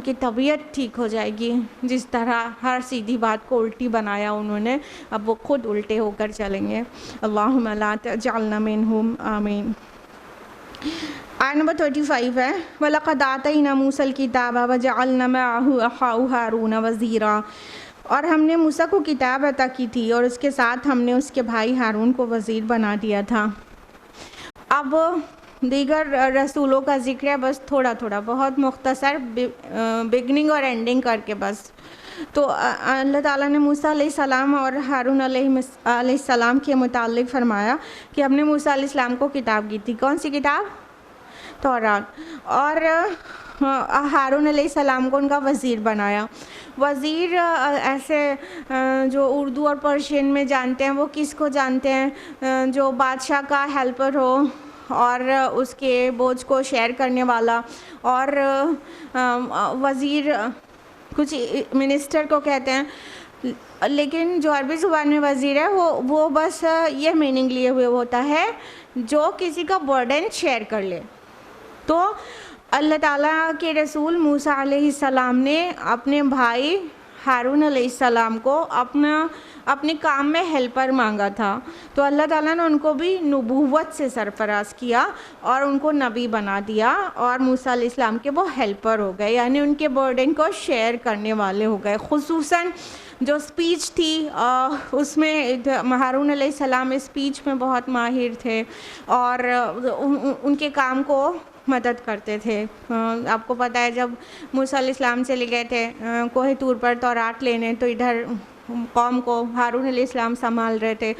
کی طبیعت ٹھیک ہو جائے گی. جس طرح ہر سیدھی بات کو الٹی بنایا انہوں نے، اب وہ خود الٹے ہو کر چلیں گے. اللہم لا تجعلنا منہم، آمین. آیت نمبر 35 ہے وَلَقَدْ آتَيْنَا مُوسَى الْكِتَابَ وَجَعَلْنَا مَعَهُ أَخَاهُ هَارُونَ وَزِيرًا. اور ہم نے موسیٰ کو کتاب عطا کی تھی اور اس کے ساتھ ہم نے اس کے بھائی ہارون کو وزیر بنا دیا تھا. اب دیگر رسولوں کا ذکر ہے، بس تھوڑا تھوڑا، بہت مختصر، بگننگ اور اینڈنگ کر کے بس. تو اللہ تعالیٰ نے موسیٰ علیہ السلام اور ہارون علیہ السلام کے متعلق فرمایا کہ ہم نے موسیٰ علیہ السلام کو کتاب کی تھی. کون سی کتاب؟ تورات. اور ہارون علیہ السلام کو ان کا وزیر بنایا. وزیر ایسے جو اردو اور پرشین میں جانتے ہیں وہ کس کو جانتے ہیں؟ جو بادشاہ کا ہیلپر ہو اور اس کے بوجھ کو شیئر کرنے والا. اور وزیر کچھ منسٹر کو کہتے ہیں، لیکن جو عربی زبان میں وزیر ہے وہ بس یہ میننگ لیے ہوئے ہوتا ہے جو کسی کا برڈن شیئر کر لے. تو اللہ تعالیٰ کے رسول موسیٰ علیہ السلام نے اپنے بھائی ہارون علیہ السلام کو اپنے کام میں ہیلپر مانگا تھا، تو اللہ تعالیٰ نے ان کو بھی نبوت سے سرفراز کیا اور ان کو نبی بنا دیا، اور موسیٰ علیہ السلام کے وہ ہیلپر ہو گئے، یعنی ان کے برڈن کو شیئر کرنے والے ہو گئے. خصوصاً جو اسپیچ تھی اس میں ہارون علیہ السلام اسپیچ میں بہت ماہر تھے اور ان کے کام کو مدد کرتے تھے. آپ کو پتہ ہے جب موسیٰ علیہ السلام چلے گئے تھے کوہ طور پر تورات لینے، تو ادھر قوم کو ہارون علیہ السلام سنبھال رہے تھے.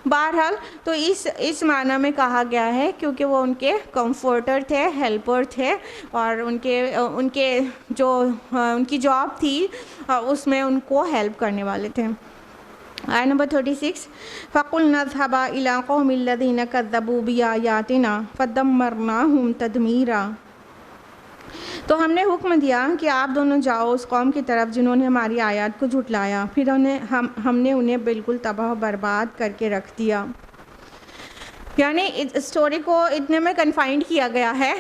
بہرحال تو اس معنی میں کہا گیا ہے کیونکہ وہ ان کے کمفورٹر تھے، ہیلپر تھے، اور ان کے جو ان کی جاب تھی اس میں ان کو ہیلپ کرنے والے تھے. آیت نمبر 36 فَقُلْنَا اذْهَبَا إِلَىٰ قَوْمِ الَّذِينَ كَذَّبُوا بِآيَاتِنَا فَدَمَّرْنَاهُمْ تَدْمِيرًا. تو ہم نے حکم دیا کہ آپ دونوں جاؤ اس قوم کی طرف جنہوں نے ہماری آیات کو جھٹلایا، پھر ہم نے انہیں بالکل تباہ و برباد کر کے رکھ دیا. یعنی اسٹوری کو اتنے میں کنفائنڈ کیا گیا ہے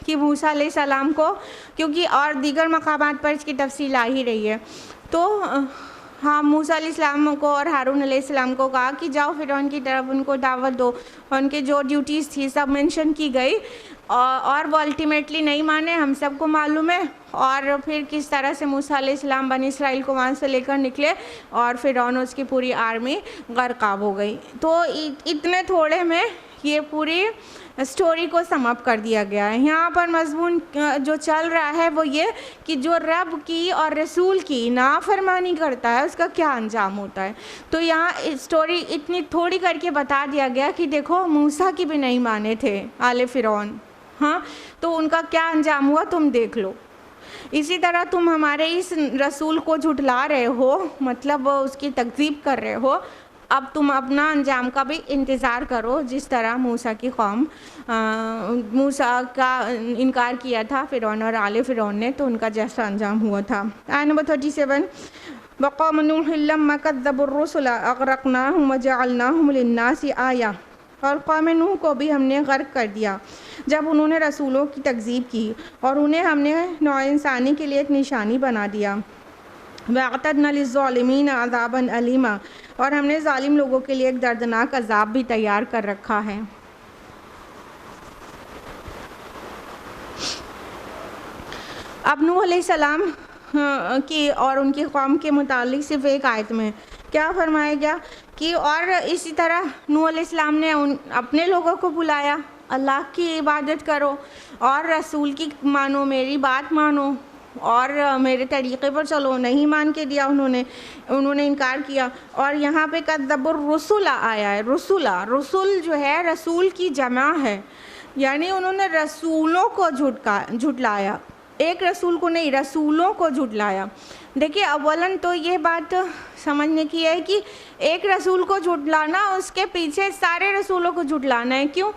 کہ موسیٰ علیہ السلام کو، کیونکہ اور دیگر مقامات پر اس کی تفصیل آ ہی رہی ہے، تو ہاں موسیٰ علیہ السلام کو اور ہارون علیہ السلام کو کہا کہ جاؤ فرعون کی طرف، ان کو دعوت دو. ان کے جو ڈیوٹیز تھی سب منشن کی گئی، اور وہ الٹیمیٹلی نہیں مانے، ہم سب کو معلوم ہے. اور پھر کس طرح سے موسیٰ علیہ السلام بنی اسرائیل کو وہاں سے لے کر نکلے اور فرعون اس کی پوری آرمی غرقاب ہو گئی. تو اتنے تھوڑے میں یہ پوری اسٹوری کو سم اپ کر دیا گیا ہے. یہاں پر مضمون جو چل رہا ہے وہ یہ کہ جو رب کی اور رسول کی نافرمانی کرتا ہے اس کا کیا انجام ہوتا ہے. تو یہاں اسٹوری اتنی تھوڑی کر کے بتا دیا گیا کہ دیکھو موسیٰ کی بھی نہیں مانے تھے آل فرعون، ہاں، تو ان کا کیا انجام ہوا تم دیکھ لو. اسی طرح تم ہمارے اس رسول کو جھٹلا رہے ہو، مطلب اس کی تکذیب کر رہے ہو، اب تم اپنا انجام کا بھی انتظار کرو. جس طرح موسیٰ کی قوم موسیٰ کا انکار کیا تھا فرعون اور آل فرعون نے، تو ان کا جیسا انجام ہوا تھا. آیت نمبر 37 وَقَوْمَ نُوحٍ لَمَّا كَذَّبُوا الرُّسُلَ أَغْرَقْنَاهُمْ وَجَعَلْنَاهُمْ لِلنَّاسِ آیَةً. اور قوم نوح کو بھی ہم نے غرق کر دیا جب انہوں نے رسولوں کی تکذیب کی، اور انہیں ہم نے نوع انسانی کے لیے ایک نشانی بنا دیا. وَأَعْتَدْنَا لِلظَّالِمِينَ عَذَابًا أَلِيمًا. اور ہم نے ظالم لوگوں کے لیے ایک دردناک عذاب بھی تیار کر رکھا ہے. اب نوح علیہ السلام کی اور ان کی قوم کے متعلق صرف ایک آیت میں کیا فرمایا گیا کہ اور اسی طرح نوح علیہ السلام نے اپنے لوگوں کو بلایا اللہ کی عبادت کرو اور رسول کی مانو، میری بات مانو، اور میرے طریقے پر چلو، نہیں مان کے دیا انہوں نے انکار کیا. اور یہاں پہ کذب الرسل آیا ہے. رسول جو ہے رسول کی جمع ہے، یعنی انہوں نے رسولوں کو جھٹلایا، ایک رسول کو نہیں، رسولوں کو جھٹلایا. دیکھیے اولاً تو یہ بات سمجھنے کی ہے کہ ایک رسول کو جھٹلانا، اس کے پیچھے سارے رسولوں کو جھٹلانا ہے. کیوں؟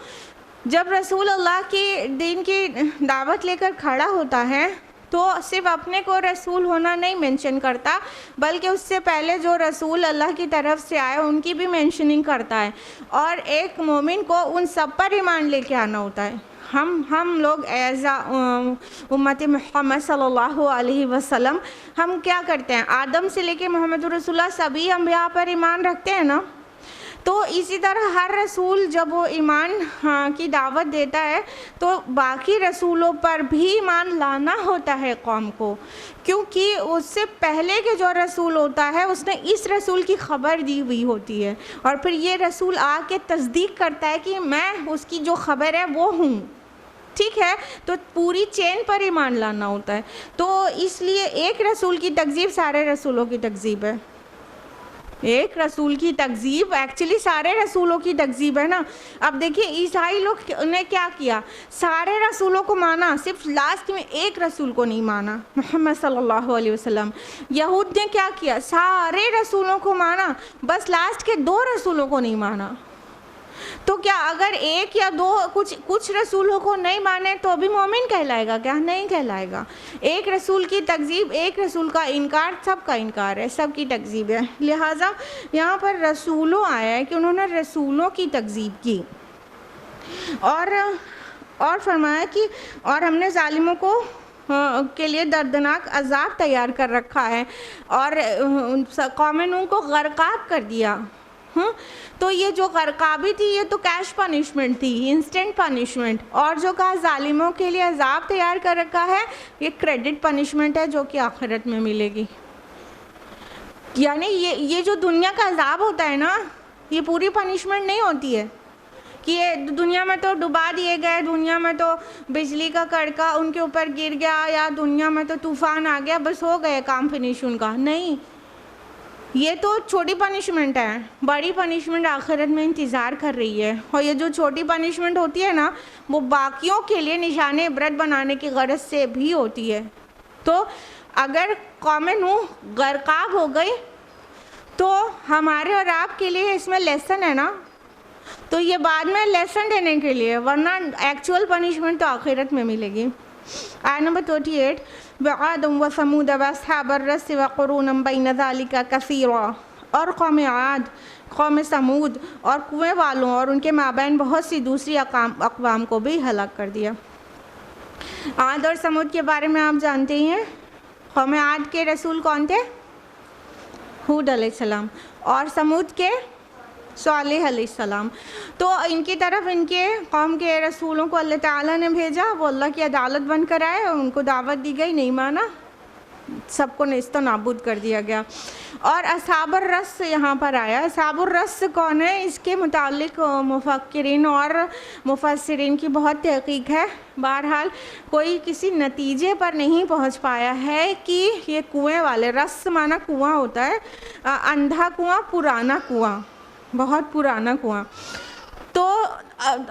جب رسول اللہ کی دین کی دعوت لے کر کھڑا ہوتا ہے تو صرف اپنے کو رسول ہونا نہیں مینشن کرتا، بلکہ اس سے پہلے جو رسول اللہ کی طرف سے آئے ان کی بھی مینشننگ کرتا ہے. اور ایک مومن کو ان سب پر ایمان لے کے آنا ہوتا ہے. ہم لوگ ایز امت محمد صلی اللہ علیہ وسلم ہم کیا کرتے ہیں؟ آدم سے لے کے محمد رسول اللہ سبھی انبیاء پر ایمان رکھتے ہیں نا. تو اسی طرح ہر رسول جب وہ ایمان کی دعوت دیتا ہے تو باقی رسولوں پر بھی ایمان لانا ہوتا ہے قوم کو، کیونکہ اس سے پہلے کے جو رسول ہوتا ہے اس نے اس رسول کی خبر دی ہوئی ہوتی ہے، اور پھر یہ رسول آ کے تصدیق کرتا ہے کہ میں اس کی جو خبر ہے وہ ہوں. ٹھیک ہے، تو پوری چین پر ایمان لانا ہوتا ہے. تو اس لیے ایک رسول کی تکذیب سارے رسولوں کی تکذیب ہے. ایک رسول کی تکذیب ایکچولی سارے رسولوں کی تکذیب ہے نا. اب دیکھیے عیسائی لوگ نے کیا کیا؟ سارے رسولوں کو مانا، صرف لاسٹ میں ایک رسول کو نہیں مانا، محمد صلی اللہ علیہ وسلم. یہود نے کیا کیا؟ سارے رسولوں کو مانا، بس لاسٹ کے 2 رسولوں کو نہیں مانا. تو کیا اگر ایک یا 2 کچھ رسولوں کو نہیں مانے تو بھی مومن کہلائے گا کیا؟ نہیں کہلائے گا. ایک رسول کی تکذیب، ایک رسول کا انکار، سب کا انکار ہے، سب کی تکذیب ہے. لہٰذا یہاں پر رسولوں آیا ہے کہ انہوں نے رسولوں کی تکذیب کی، اور فرمایا کہ اور ہم نے ظالموں کو کے لیے دردناک عذاب تیار کر رکھا ہے، اور قوم نوح کو غرقاب کر دیا. تو یہ جو غرقابی تھی یہ تو کیش پنشمنٹ تھی، انسٹنٹ پنشمنٹ، اور جو کہا ظالموں کے لیے عذاب تیار کر رکھا ہے یہ کریڈٹ پنشمنٹ ہے جو کہ آخرت میں ملے گی. یعنی یہ جو دنیا کا عذاب ہوتا ہے نا، یہ پوری پنشمنٹ نہیں ہوتی ہے کہ یہ دنیا میں تو ڈبا دیے گئے، دنیا میں تو بجلی کا کڑکا ان کے اوپر گر گیا، یا دنیا میں تو طوفان آ گیا، بس ہو گئے کام فنش ان کا. نہیں، یہ تو چھوٹی پنشمنٹ ہے، بڑی پنشمنٹ آخرت میں انتظار کر رہی ہے. اور یہ جو چھوٹی پنشمنٹ ہوتی ہے نا وہ باقیوں کے لیے نشان عبرت بنانے کی غرض سے بھی ہوتی ہے. تو اگر قوم نوح غرقاب ہو گئی تو ہمارے اور آپ کے لیے اس میں لیسن ہے نا. تو یہ بعد میں لیسن دینے کے لیے، ورنہ ایکچول پنشمنٹ تو آخرت میں ملے گی. آیت نمبر 38 وعاد وثمود واصحاب الرس وقرون بین ذلک کثیرا. اور قوم عاد، قوم سمود اور کنویں والوں اور ان کے مابین بہت سی دوسری اقوام کو بھی ہلاک کر دیا. عاد اور سمود کے بارے میں آپ جانتے ہی ہیں. قوم عاد کے رسول کون تھے؟ ہود علیہ السلام. اور سمود کے صالح علیہ السلام. تو ان کی طرف ان کے قوم کے رسولوں کو اللہ تعالیٰ نے بھیجا، وہ اللہ کی عدالت بن کر آئے، ان کو دعوت دی گئی، نہیں مانا، سب کو نیست و نابود کر دیا گیا. اور اصحاب الرس یہاں پر آیا. اصحاب الرس کون ہے؟ اس کے متعلق مفکرین اور مفسرین کی بہت تحقیق ہے. بہرحال کوئی کسی نتیجے پر نہیں پہنچ پایا ہے کہ یہ کنویں والے، رس مانا کنواں ہوتا ہے، اندھا کنواں، پرانا کنواں، بہت پرانا کنواں. تو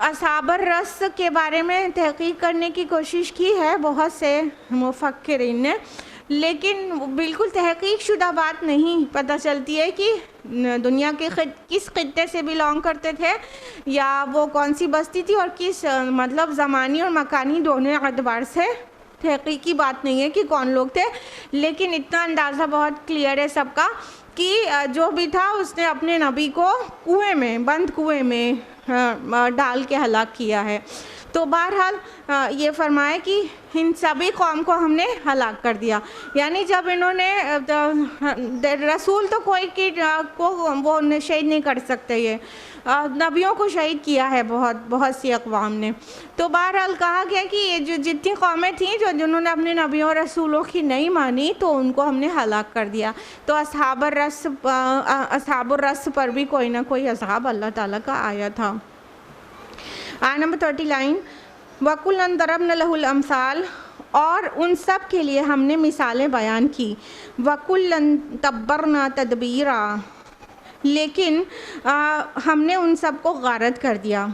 اصحاب الرس کے بارے میں تحقیق کرنے کی کوشش کی ہے بہت سے مفکرین نے، لیکن بالکل تحقیق شدہ بات نہیں پتہ چلتی ہے کہ دنیا کے کس خطے سے بلانگ کرتے تھے، یا وہ کون سی بستی تھی، اور کس مطلب زمانی اور مکانی دونوں اعتبار سے تحقیقی بات نہیں ہے کہ کون لوگ تھے. لیکن اتنا اندازہ بہت کلیئر ہے سب کا کہ جو بھی تھا اس نے اپنے نبی کو کنویں میں، بند کنویں میں ڈال کے ہلاک کیا ہے. تو بہرحال یہ فرمایا کہ ان سبھی قوم کو ہم نے ہلاک کر دیا. یعنی جب انہوں نے رسول تو کوئی کو وہ شہید نہیں کر سکتے، یہ نبیوں کو شہید کیا ہے بہت سی اقوام نے. تو بہرحال کہا گیا کہ یہ جو جتنی قومیں تھیں جنہوں نے اپنے نبیوں اور رسولوں کی نہیں مانی تو ان کو ہم نے ہلاک کر دیا. تو اصحاب الرس پر بھی کوئی نہ کوئی عذاب اللہ تعالیٰ کا آیا تھا. آیت نمبر 39 وَكُلًّا ضَرَبْنَا لَهُ الْأَمْثَالَ. اور ان سب کے لیے ہم نے مثالیں بیان کی. وَكُلًّا تَبَّرْنَا تَدْبِيرًا، لیکن ہم نے ان سب کو غارت کر دیا.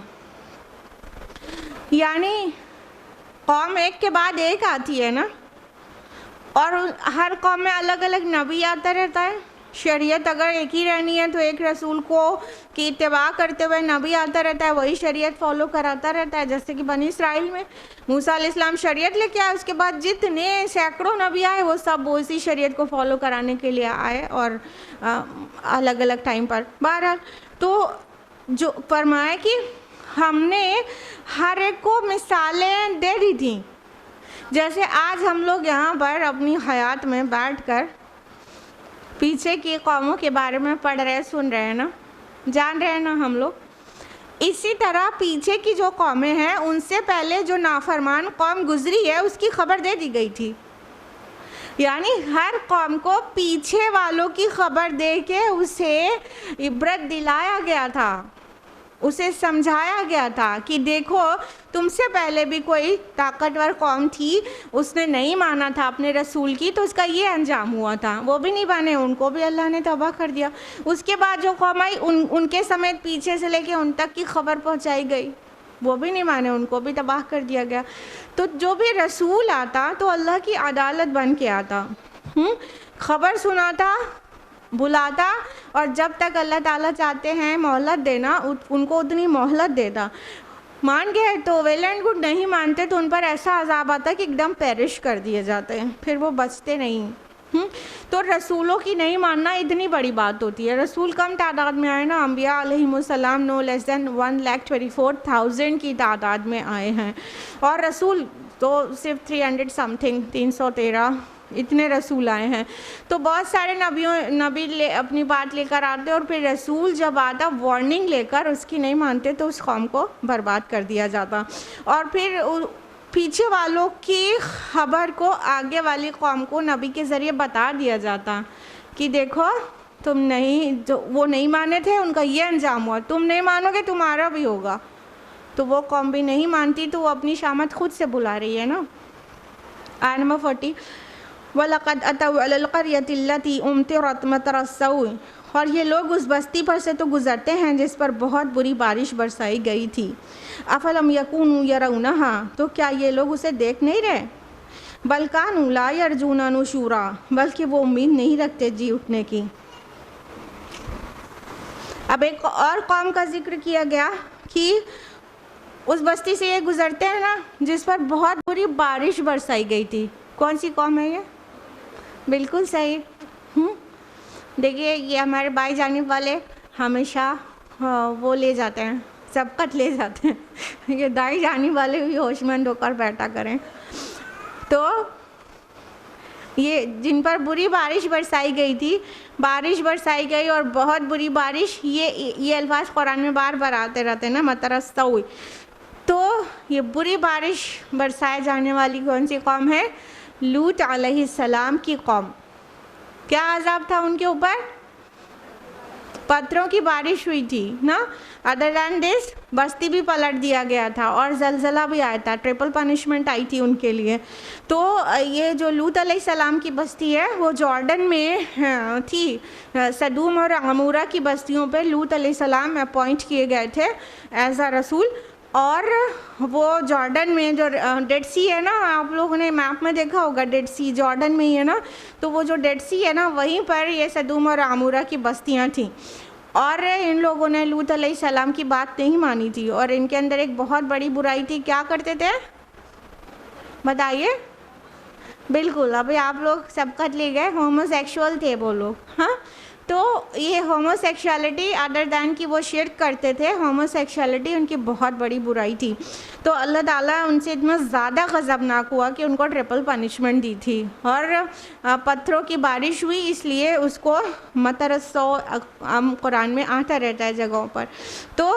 یعنی قوم ایک کے بعد ایک آتی ہے نا، اور ہر قوم میں الگ الگ نبی آتا رہتا ہے. شریعت اگر ایک ہی رہنی ہے تو ایک رسول کو کی اتباع کرتے ہوئے نبی آتا رہتا ہے، وہی شریعت فالو کراتا رہتا ہے. جیسے کہ بنی اسرائیل میں موسیٰ علیہ السلام شریعت لے کے آئے، اس کے بعد جتنے سینکڑوں نبی آئے وہ سب اسی شریعت کو فالو کرانے کے لیے آئے، اور الگ الگ ٹائم پر. بہرحال تو جو فرمایا کہ ہم نے ہر ایک کو مثالیں دے دی تھیں. جیسے آج ہم لوگ یہاں پر اپنی حیات میں بیٹھ کر پیچھے کی قوموں کے بارے میں پڑھ رہے، سن رہے ہیں نا، جان رہے ہیں نا ہم لوگ. اسی طرح پیچھے کی جو قومیں ہیں ان سے پہلے جو نافرمان قوم گزری ہے اس کی خبر دے دی گئی تھی. یعنی ہر قوم کو پیچھے والوں کی خبر دے کے اسے عبرت دلایا گیا تھا، اسے سمجھایا گیا تھا کہ دیکھو تم سے پہلے بھی کوئی طاقتور قوم تھی، اس نے نہیں مانا تھا اپنے رسول کی، تو اس کا یہ انجام ہوا تھا. وہ بھی نہیں مانے، ان کو بھی اللہ نے تباہ کر دیا. اس کے بعد جو قوم آئی ان کے سمیت پیچھے سے لے کے ان تک کی خبر پہنچائی گئی، وہ بھی نہیں مانے، ان کو بھی تباہ کر دیا گیا. تو جو بھی رسول آتا تو اللہ کی عدالت بن کے آتا، خبر سناتا، بلاتا، اور جب تک اللہ تعالیٰ چاہتے ہیں مہلت دینا ان کو اتنی مہلت دیتا. مان گئے تو ویل اینڈ گڈ، نہیں مانتے تو ان پر ایسا عذاب آتا کہ ایک دم پیرش کر دیے جاتے ہیں، پھر وہ بچتے نہیں. تو رسولوں کی نہیں ماننا اتنی بڑی بات ہوتی ہے. رسول کم تعداد میں آئے نا، انبیاء علیہم السلام نو لیس دین 1,24,000 کی تعداد میں آئے ہیں، اور رسول تو صرف 300 سم تھنگ 313 اتنے رسول آئے ہیں. تو بہت سارے نبی اپنی بات لے کر آتے، اور پھر رسول جب آتا وارننگ لے کر، اس کی نہیں مانتے تو اس قوم کو برباد کر دیا جاتا. اور پھر پیچھے والوں کی خبر کو آگے والی قوم کو نبی کے ذریعے بتا دیا جاتا کہ دیکھو تم نہیں، جو وہ نہیں مانے تھے ان کا یہ انجام ہوا، تم نہیں مانو گے تمہارا بھی ہوگا. تو وہ قوم بھی نہیں مانتی تو وہ اپنی شامت خود سے بلا رہی ہے نا. آیت نمبر 40 وَلَقَدْ أَتَوْا عَلَى الْقَرْيَةِ الَّتِي أُمْطِرَتْ مَطَرَ السَّوْءِ، اور یہ لوگ اس بستی پر سے تو گزرتے ہیں جس پر بہت بری بارش برسائی گئی تھی. أَفَلَمْ يَكُونُوا يَرَوْنَهَا، تو کیا یہ لوگ اسے دیکھ نہیں رہے؟ بَلْ كَانُوا لَا يَرْجُونَ نُشُورًا، بلکہ وہ امید نہیں رکھتے جی اٹھنے کی. اب ایک اور قوم کا ذکر کیا گیا کہ اس بستی سے یہ گزرتے ہیں نا جس پر بہت بری بارش برسائی گئی تھی. کون سی قوم ہے یہ؟ بالکل صحیح. دیکھیے یہ ہمارے بھائی جانب والے ہمیشہ وہ لے جاتے ہیں، سبقت لے جاتے ہیں. یہ دائی جانب والے بھی ہوش مند ہو کر بیٹھا کریں. تو یہ جن پر بری بارش برسائی گئی تھی، بارش برسائی گئی اور بہت بری بارش، یہ الفاظ قرآن میں بار بار آتے رہتے ہیں نا، مطر السوء. تو یہ بری بارش برسائے جانے والی کون سی قوم ہے؟ لوط علیہ السلام کی قوم. کیا عذاب تھا ان کے اوپر؟ پتھروں کی بارش ہوئی تھی نا. ادر دین دس بستی بھی پلٹ دیا گیا تھا اور زلزلہ بھی آیا تھا، ٹرپل پنشمنٹ آئی تھی ان کے لیے. تو یہ جو لوط علیہ السلام کی بستی ہے وہ جارڈن میں تھی. سدوم اور عمورہ کی بستیوں پہ لوط علیہ السلام اپوائنٹ کیے گئے تھے ایز اے رسول. اور وہ جارڈن میں جو ڈیڈ سی ہے نا، آپ لوگوں نے میپ میں دیکھا ہوگا ڈیڈ سی جارڈن میں ہی ہے نا. تو وہ جو ڈیڈ سی ہے نا وہیں پر یہ سدوم اور عمورہ کی بستیاں تھیں. اور ان لوگوں نے لوط علیہ السلام کی بات نہیں مانی تھی، اور ان کے اندر ایک بہت بڑی برائی تھی. کیا کرتے تھے بتائیے؟ بالکل ابھی آپ لوگ سبقت لے گئے، ہومو سیکشول تھے وہ لوگ. ہاں تو یہ ہومو سیکشوالٹی ادر دین کی وہ شرک کرتے تھے. ہومو سیکشوالٹی ان کی بہت بڑی برائی تھی. تو اللہ تعالیٰ ان سے اتنا زیادہ غضبناک ہوا کہ ان کو ٹرپل پنشمنٹ دی تھی، اور پتھروں کی بارش ہوئی، اس لیے اس کو مطر السوء قرآن میں آتا رہتا ہے جگہوں پر. تو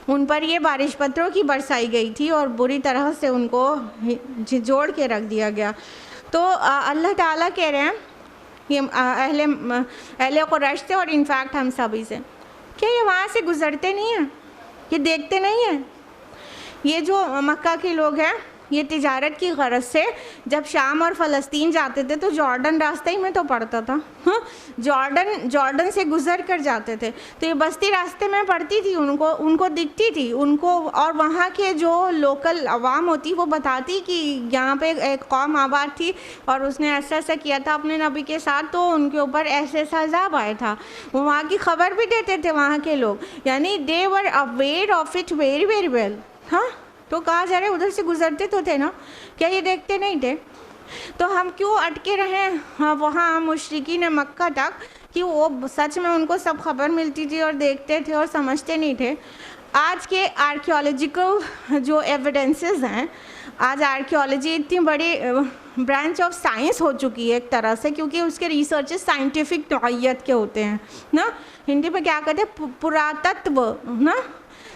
ان پر یہ بارش پتھروں کی برسائی گئی تھی اور بری طرح سے ان کو جھنجھوڑ کے رکھ دیا گیا. تو اللہ تعالیٰ کہہ رہے ہیں یہ اہل قریش سے اور انفیکٹ ہم سبھی سے، کیا یہ وہاں سے گزرتے نہیں ہیں؟ یہ دیکھتے نہیں ہیں؟ یہ جو مکہ کے لوگ ہیں یہ تجارت کی غرض سے جب شام اور فلسطین جاتے تھے تو جارڈن راستے ہی میں تو پڑتا تھا، جارڈن سے گزر کر جاتے تھے، تو یہ بستی راستے میں پڑتی تھی، ان کو دکھتی تھی ان کو، اور وہاں کے جو لوکل عوام ہوتی وہ بتاتی کہ یہاں پہ ایک قوم آباد تھی اور اس نے ایسا ایسا کیا تھا اپنے نبی کے ساتھ، تو ان کے اوپر ایسے ایسا عذاب آیا تھا، وہ وہاں کی خبر بھی دیتے تھے وہاں کے لوگ، یعنی they were aware of it very very well. ہاں تو کہا جا رہا ہے ادھر سے گزرتے تو تھے نا، کیا یہ دیکھتے نہیں تھے؟ تو ہم کیوں اٹکے رہے وہاں مشرکین مکہ تک کہ وہ سچ میں ان کو سب خبر ملتی تھی اور دیکھتے تھے اور سمجھتے نہیں تھے. آج کے آرکیولوجیکل جو ایویڈنسز ہیں، آج آرکیولوجی اتنی بڑی برانچ آف سائنس ہو چکی ہے ایک طرح سے، کیونکہ اس کے ریسرچز سائنٹیفک نوعیت کے ہوتے ہیں نا، ہندی میں کیا کہتے ہیں پراتتو نا،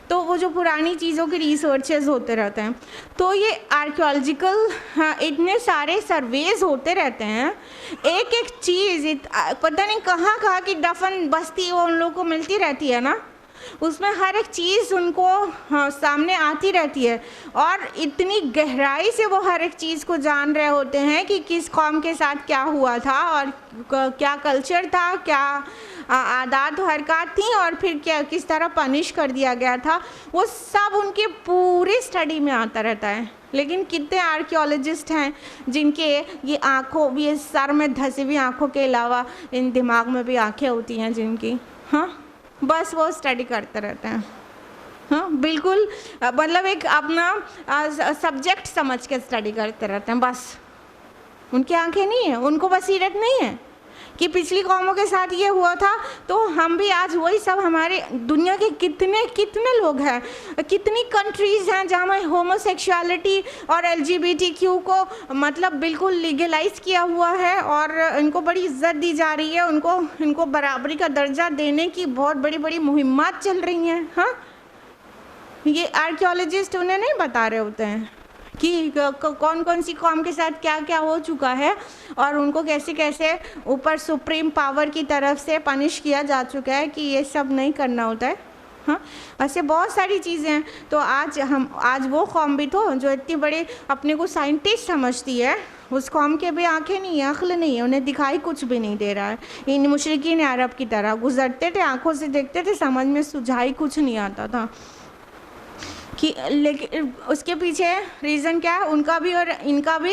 تو وہ جو پرانی چیزوں کے ریسرچز ہوتے رہتے ہیں، تو یہ آرکیولوجیکل اتنے سارے سرویز ہوتے رہتے ہیں، ایک ایک چیز پتہ نہیں کہاں کہاں کی دفن بستی وہ ان لوگوں کو ملتی رہتی ہے نا، اس میں ہر ایک چیز ان کو سامنے آتی رہتی ہے، اور اتنی گہرائی سے وہ ہر ایک چیز کو جان رہے ہوتے ہیں کہ کس قوم کے ساتھ کیا ہوا تھا اور کیا کلچر تھا، کیا عادات و حرکات تھیں، اور پھر کیا کس طرح پنش کر دیا گیا تھا، وہ سب ان کی پوری اسٹڈی میں آتا رہتا ہے. لیکن کتنے آرکیولوجسٹ ہیں جن کے یہ آنکھوں، یہ سر میں دھسی ہوئی آنکھوں کے علاوہ ان دماغ میں بھی آنکھیں ہوتی ہیں جن کی، ہاں بس وہ اسٹڈی کرتے رہتے ہیں، ہاں بالکل مطلب ایک اپنا سبجیکٹ سمجھ کے اسٹڈی کرتے رہتے ہیں، بس ان کی آنکھیں نہیں ہیں، ان کو بصیرت نہیں ہے کہ پچھلی قوموں کے ساتھ یہ ہوا تھا تو ہم بھی آج وہی سب. ہمارے دنیا کے کتنے لوگ ہیں، کتنی کنٹریز ہیں جہاں میں ہومو سیکشوالٹی اور LGBTQ کو مطلب بالکل لیگلائز کیا ہوا ہے اور ان کو بڑی عزت دی جا رہی ہے، ان کو برابری کا درجہ دینے کی بہت بڑی بڑی مہمات چل رہی ہیں. ہاں یہ آرکیولوجسٹ انہیں نہیں بتا رہے ہوتے ہیں کہ کون کون سی قوم کے ساتھ کیا کیا ہو چکا ہے اور ان کو کیسے کیسے اوپر سپریم پاور کی طرف سے پنش کیا جا چکا ہے کہ یہ سب نہیں کرنا ہوتا ہے. ہاں ایسے بہت ساری چیزیں ہیں. تو آج وہ قوم بھی تو جو اتنی بڑی اپنے کو سائنٹسٹ سمجھتی ہے، اس قوم کے بھی آنکھیں نہیں ہیں، عقل نہیں ہے، انہیں دکھائی کچھ بھی نہیں دے رہا ہے. ان مشرکین عرب کی طرح گزرتے تھے، آنکھوں سے دیکھتے تھے، سمجھ میں سجھائی کچھ نہیں آتا تھا. لیکن اس کے پیچھے ریزن کیا ہے؟ ان کا بھی اور ان کا بھی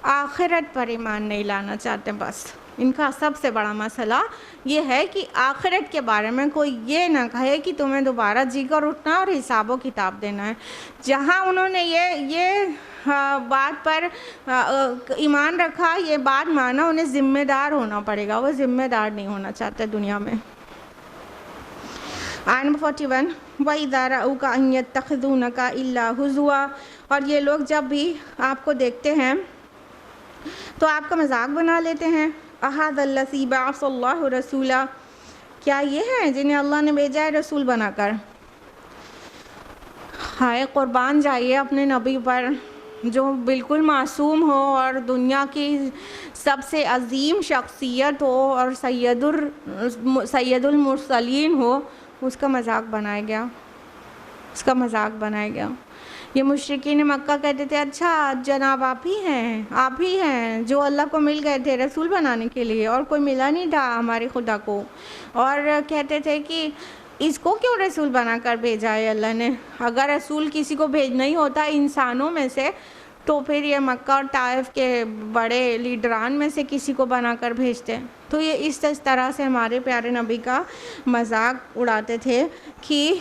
آخرت پر ایمان نہیں لانا چاہتے. بس ان کا سب سے بڑا مسئلہ یہ ہے کہ آخرت کے بارے میں کوئی یہ نہ کہے کہ تمہیں دوبارہ جی کر اٹھنا اور حساب و کتاب دینا ہے. جہاں انہوں نے یہ بات پر ایمان رکھا، یہ بات مانا، انہیں ذمہ دار ہونا پڑے گا. وہ ذمہ دار نہیں ہونا چاہتے دنیا میں. آیت نمبر 41 وَإِذَا رَأَوْكَ أَن يَتَّخِذُونَكَ إِلَّا هُزُوًا، اور یہ لوگ جب بھی آپ کو دیکھتے ہیں تو آپ کا مذاق بنا لیتے ہیں. أَهَذَا الَّذِي بَعَثَ اللَّهُ رَسُولًا، کیا یہ ہیں جنہیں اللہ نے بھیجا ہے رسول بنا کر؟ ہائے قربان جائیے اپنے نبی پر جو بالکل معصوم ہو اور دنیا کی سب سے عظیم شخصیت ہو اور سید المرسلین ہو، اس کا مذاق بنایا گیا، اس کا مذاق بنایا گیا. یہ مشرکین مکہ کہتے تھے اچھا جناب آپ ہی ہیں جو اللہ کو مل گئے تھے رسول بنانے کے لیے، اور کوئی ملا نہیں تھا ہمارے خدا کو. اور کہتے تھے کہ اس کو کیوں رسول بنا کر بھیجا ہے اللہ نے؟ اگر رسول کسی کو بھیجنا ہی ہوتا انسانوں میں سے تو پھر یہ مکہ اور طائف کے بڑے لیڈران میں سے کسی کو بنا کر بھیجتے. تو یہ اس طرح سے ہمارے پیارے نبی کا مذاق اڑاتے تھے کہ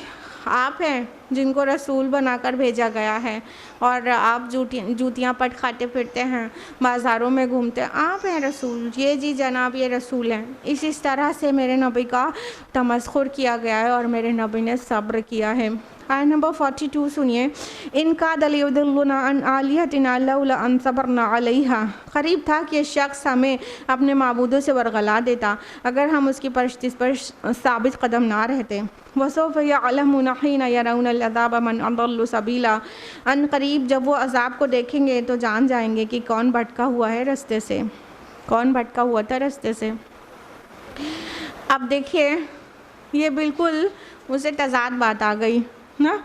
آپ ہیں جن کو رسول بنا کر بھیجا گیا ہے، اور آپ جوتیاں پٹ کھاتے پھرتے ہیں، بازاروں میں گھومتے ہیں، آپ ہیں رسول، یہ جی جناب یہ رسول ہیں. اس طرح سے میرے نبی کا تمسخر کیا گیا ہے اور میرے نبی نے صبر کیا ہے. آیت نمبر 42 سنیے. ان کاد لیضلنا عن آلہتنا لولا ان صبرنا علیہا، قریب تھا کہ یہ شخص ہمیں اپنے معبودوں سے ورغلا دیتا اگر ہم اس کی پرستش پر ثابت قدم نہ رہتے. وسوف یعلمون حین یرون العذاب من اضل سبیلا، ان قریب جب وہ عذاب کو دیکھیں گے تو جان جائیں گے کہ کون بھٹکا ہوا ہے رستے سے، کون بھٹکا ہوا تھا رستے سے. اب دیکھیے یہ بالکل اسے تضاد بات آ گئی نا.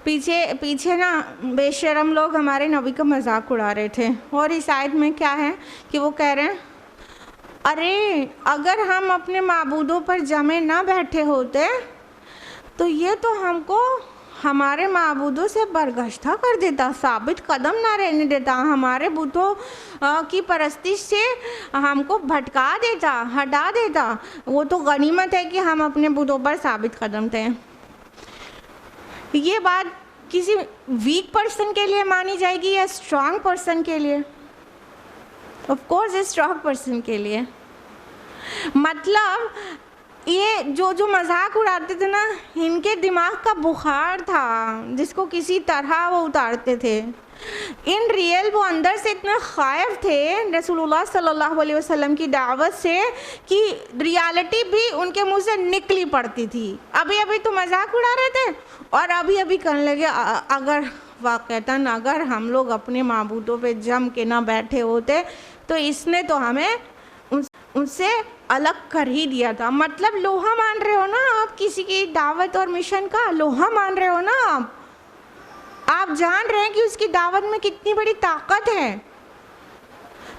پیچھے نا بے شرم لوگ ہمارے نبی کا مذاق اڑا رہے تھے، اور اس آیت میں کیا ہے کہ وہ کہہ رہے ہیں ارے اگر ہم اپنے معبودوں پر جمع نہ بیٹھے ہوتے تو یہ تو ہم کو ہمارے معبودوں سے برگشتہ کر دیتا، ثابت قدم نہ رہنے دیتا، ہمارے بتوں کی پرستش سے ہم کو بھٹکا دیتا، ہٹا دیتا۔ وہ تو غنیمت ہے کہ ہم اپنے بتوں پر ثابت قدم تھے۔ یہ بات کسی ویک پرسن کے لیے مانی جائے گی یا اسٹرانگ پرسن کے لیے؟ آف کورس اسٹرانگ پرسن کے لیے۔ مطلب یہ جو مذاق اڑاتے تھے نا، ان کے دماغ کا بخار تھا جس کو کسی طرح وہ اتارتے تھے۔ ان ریئل وہ اندر سے اتنے خائف تھے رسول اللہ صلی اللہ علیہ وسلم کی دعوت سے کہ ریالٹی بھی ان کے منہ سے نکلی پڑتی تھی۔ ابھی ابھی تو مذاق اڑا رہے تھے اور ابھی کہنے لگے اگر واقعتاً اگر ہم لوگ اپنے معبودوں پہ جم کے نہ بیٹھے ہوتے تو اس نے تو ہمیں ان سے الگ کر ہی دیا تھا۔ مطلب لوہا مان رہے ہو نا آپ کسی کی دعوت اور مشن کا، لوہا مان رہے ہو نا آپ جان رہے ہیں کہ اس کی دعوت میں کتنی بڑی طاقت ہے۔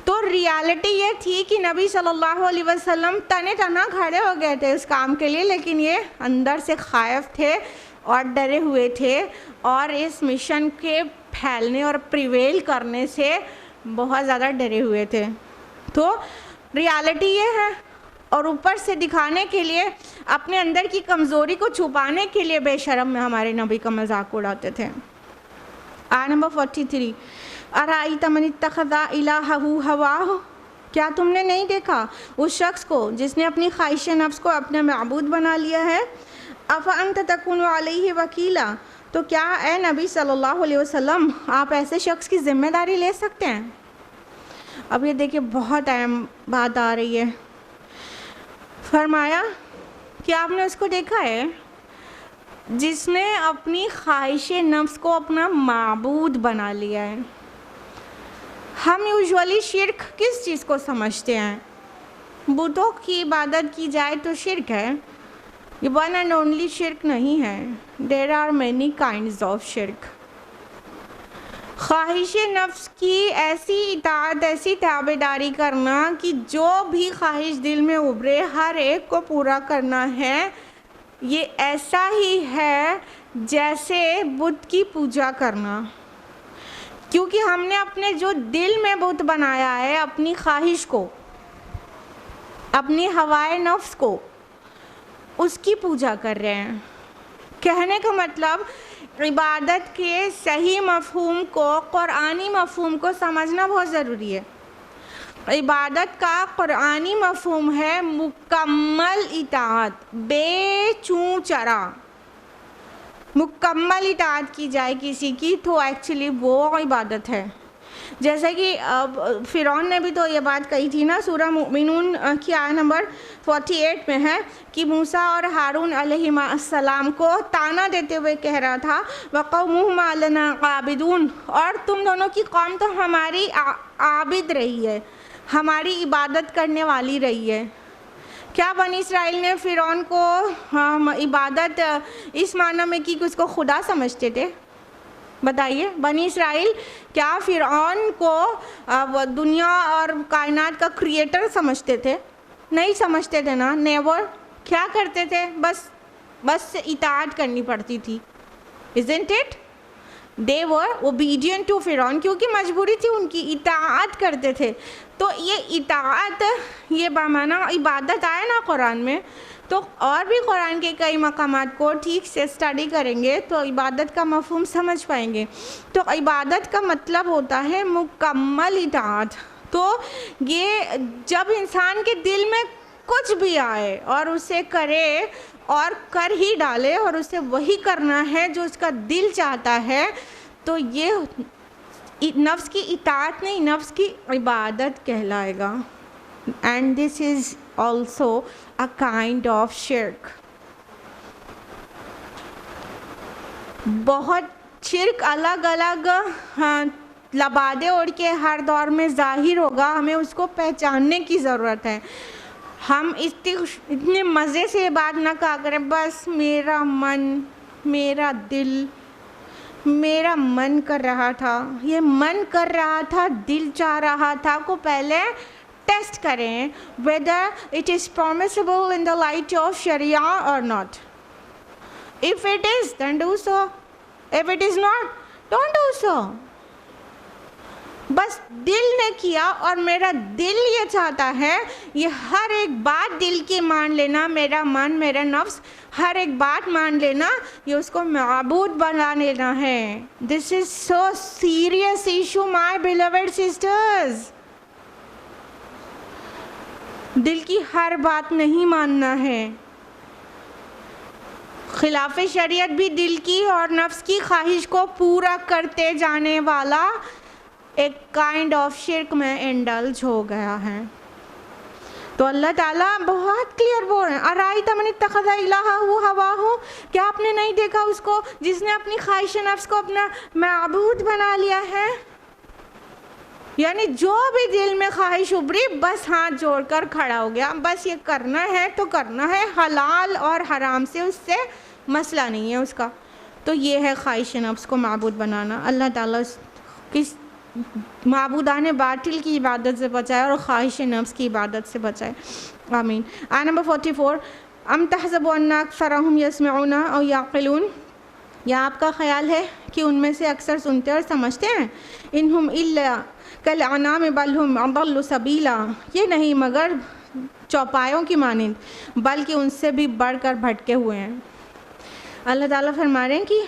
تو ریالٹی یہ تھی کہ نبی صلی اللہ علیہ وسلم تنے تنہا کھڑے ہو گئے تھے اس کام کے لیے، لیکن یہ اندر سے خائف تھے اور ڈرے ہوئے تھے، اور اس مشن کے پھیلنے اور پریویل کرنے سے بہت زیادہ ڈرے ہوئے تھے۔ تو ریالٹی یہ ہے، اور اوپر سے دکھانے کے لیے، اپنے اندر کی کمزوری کو چھپانے کے لیے بے شرم میں ہمارے نبی کا مذاق اڑاتے تھے۔ آیت نمبر 43، ارائیت من اتخذ الہہ ہواہ، کیا تم نے نہیں دیکھا اس شخص کو جس نے اپنی خواہش نفس کو اپنا معبود بنا لیا ہے؟ افانت تکون علیہ وکیلا، تو کیا اے نبی صلی اللہ علیہ وسلم آپ ایسے شخص کی ذمہ داری لے سکتے ہیں؟ اب یہ دیکھیں بہت اہم بات آ رہی ہے۔ فرمایا کہ آپ نے اس کو دیکھا ہے جس نے اپنی خواہش نفس کو اپنا معبود بنا لیا ہے۔ ہم یوزولی شرک کس چیز کو سمجھتے ہیں؟ بتوں کی عبادت کی جائے تو شرک ہے، یہ ون اینڈ اونلی شرک نہیں ہے، there are many kinds of شرک۔ خواہش نفس کی ایسی اطاعت، ایسی تابعداری کرنا کہ جو بھی خواہش دل میں ابھرے ہر ایک کو پورا کرنا ہے، یہ ایسا ہی ہے جیسے بت کی پوجا کرنا، کیونکہ ہم نے اپنے جو دل میں بت بنایا ہے، اپنی خواہش کو، اپنی ہوائے نفس کو، اس کی پوجا کر رہے ہیں۔ کہنے کا مطلب عبادت کے صحیح مفہوم کو، قرآنی مفہوم کو سمجھنا بہت ضروری ہے۔ عبادت کا قرآنی مفہوم ہے مکمل اطاعت، بے چوں چرا۔ مکمل اطاعت کی جائے کسی کی تو ایکچولی وہ عبادت ہے۔ جیسا کہ فرعون نے بھی تو یہ بات کہی تھی نا، سورہ مومنون کی آیت نمبر 48 میں ہے کہ موسیٰ اور ہارون علیہ السلام کو تانا دیتے ہوئے کہہ رہا تھا وَقَوْمُهُمَا لَنَا عَابِدُونَ، اور تم دونوں کی قوم تو ہماری عابد رہی ہے، ہماری عبادت کرنے والی رہی ہے۔ کیا بنی اسرائیل نے فرعون کو عبادت اس معنی میں کی کہ اس کو خدا سمجھتے تھے؟ بتائیے، بنی اسرائیل کیا فرعون کو دنیا اور کائنات کا کریٹر سمجھتے تھے؟ نہیں سمجھتے تھے نا، نیور۔ کیا کرتے تھے؟ بس اطاعت کرنی پڑتی تھی، isn't it؟ they were obedient to فرعون، کیونکہ مجبوری تھی ان کی، اطاعت کرتے تھے۔ تو یہ اطاعت، یہ بمعنی عبادت آئے نا قرآن میں، تو اور بھی قرآن کے کئی مقامات کو ٹھیک سے اسٹڈی کریں گے تو عبادت کا مفہوم سمجھ پائیں گے۔ تو عبادت کا مطلب ہوتا ہے مکمل اطاعت۔ تو یہ جب انسان کے دل میں کچھ بھی آئے اور اسے کرے اور کر ہی ڈالے اور اسے وہی کرنا ہے جو اس کا دل چاہتا ہے، تو یہ نفس کی اطاعت نہیں، نفس کی عبادت کہلائے گا۔ And this is also a kind of shirk۔ بہت شرک الگ الگ لبادے اوڑھ کے ہر دور میں ظاہر ہوگا، ہمیں اس کو پہچاننے کی ضرورت ہے۔ ہم اتنے مزے سے یہ بات نہ کہا کریں بس میرا من، میرا دل، میرا من کر رہا تھا، یہ من کر رہا تھا، دل چاہ رہا تھا کو پہلے ٹیسٹ کریں whether it is permissible in the light of Sharia or not. If it is, then do so. If it is not, don't do so. بس دل نے کیا اور میرا دل یہ چاہتا ہے، یہ ہر ایک بات دل کی مان لینا، میرا من میرا نفس ہر ایک بات مان لینا، یہ اس کو معبود بنا لینا ہے. This is so serious issue my beloved sisters. دل کی ہر بات نہیں ماننا ہے. خلاف شریعت بھی دل کی اور نفس کی خواہش کو پورا کرتے جانے والا ایک کائنڈ آف شرک میں انڈلج ہو گیا ہے. تو اللہ تعالیٰ بہت کلیئر بول رہے ہیں، ارائیت من اتخذ الہہ ہواہ، کیا آپ نے نہیں دیکھا اس کو جس نے اپنی خواہش نفس کو اپنا معبود بنا لیا ہے؟ یعنی جو بھی دل میں خواہش ابھری بس ہاتھ جوڑ کر کھڑا ہو گیا، بس یہ کرنا ہے تو کرنا ہے، حلال اور حرام سے اس سے مسئلہ نہیں ہے اس کا. تو یہ ہے خواہش نفس کو معبود بنانا. اللہ تعالیٰ کس معبودان باطل کی عبادت سے بچائے اور خواہش نفس کی عبادت سے بچائے. آمین. آیت نمبر 44، ام تحسب ان اکثرهم یسمعون او یعقلون، یا آپ کا خیال ہے کہ ان میں سے اکثر سنتے اور سمجھتے ہیں؟ انہم الا کالانعام بل ہم اضل سبیلا، یہ نہیں مگر چوپایوں کی مانند بلکہ ان سے بھی بڑھ کر بھٹکے ہوئے ہیں. اللہ تعالیٰ فرما رہے ہیں کہ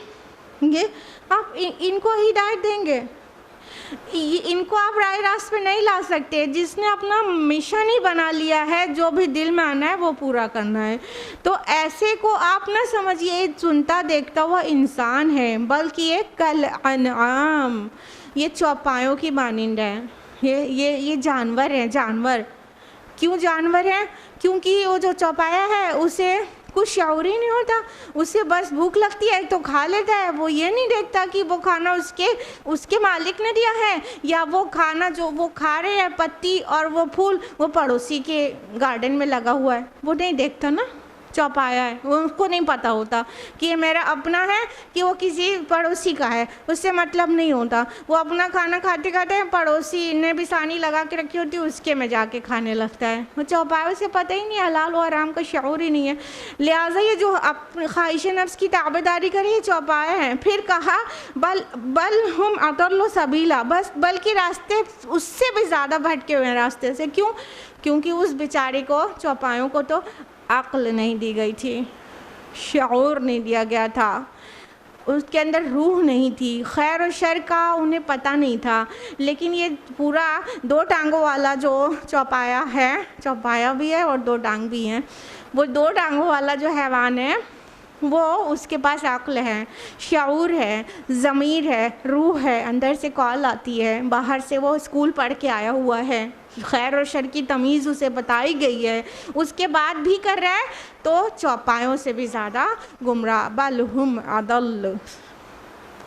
یہ آپ ان کو ہدایت دیں گے، ان کو آپ راہ راست پہ نہیں لا سکتے. جس نے اپنا مشن ہی بنا لیا ہے جو بھی دل میں آنا ہے وہ پورا کرنا ہے، تو ایسے کو آپ نہ سمجھیے ایک سنتا دیکھتا ہوا انسان ہے، بلکہ یہ کالانعام، یہ چوپایوں کی مانند ہے. یہ جانور ہیں. جانور کیوں جانور ہیں؟ کیونکہ وہ جو چوپایا ہے اسے کچھ شعور ہی نہیں ہوتا، اسے بس بھوک لگتی ہے تو کھا لیتا ہے. وہ یہ نہیں دیکھتا کہ وہ کھانا اس کے مالک نے دیا ہے، یا وہ کھانا جو وہ کھا رہے ہیں پتی اور وہ پھول وہ پڑوسی کے گارڈن میں لگا ہوا ہے، وہ نہیں دیکھتا نا. چوپایا ہے، وہ اس کو نہیں پتہ ہوتا کہ یہ میرا اپنا ہے کہ وہ کسی پڑوسی کا ہے، اس سے مطلب نہیں ہوتا. وہ اپنا کھانا کھاتے کھاتے پڑوسی نے بھی ثانی لگا کے رکھی ہوتی ہے اس کے میں جا کے کھانے لگتا ہے. وہ چوپایوں سے پتہ ہی نہیں، حلال و حرام کا شعور ہی نہیں ہے. لہٰذا یہ جو خواہش نفس کی تابعداری کرے یہ چوپایا ہیں. پھر کہا بل ہم اضل سبیلا، بس بلکہ راستے اس سے بھی زیادہ بھٹکے ہوئے ہیں راستے سے. کیوں؟ کیونکہ اس بیچارے کو چوپایوں کو تو عقل نہیں دی گئی تھی، شعور نہیں دیا گیا تھا، اس کے اندر روح نہیں تھی، خیر و شر کا انہیں پتہ نہیں تھا. لیکن یہ پورا دو ٹانگوں والا جو چوپایا ہے، چوپایا بھی ہے اور دو ٹانگ بھی ہیں، وہ دو ٹانگوں والا جو حیوان ہے وہ اس کے پاس عقل ہے، شعور ہے، ضمیر ہے، روح ہے، اندر سے کال آتی ہے، باہر سے وہ اسکول پڑھ کے آیا ہوا ہے، خیر و شر کی تمیز اسے بتائی گئی ہے، اس کے بعد بھی کر رہا ہے تو چوپایوں سے بھی زیادہ گمراہ. بل ہم اضل،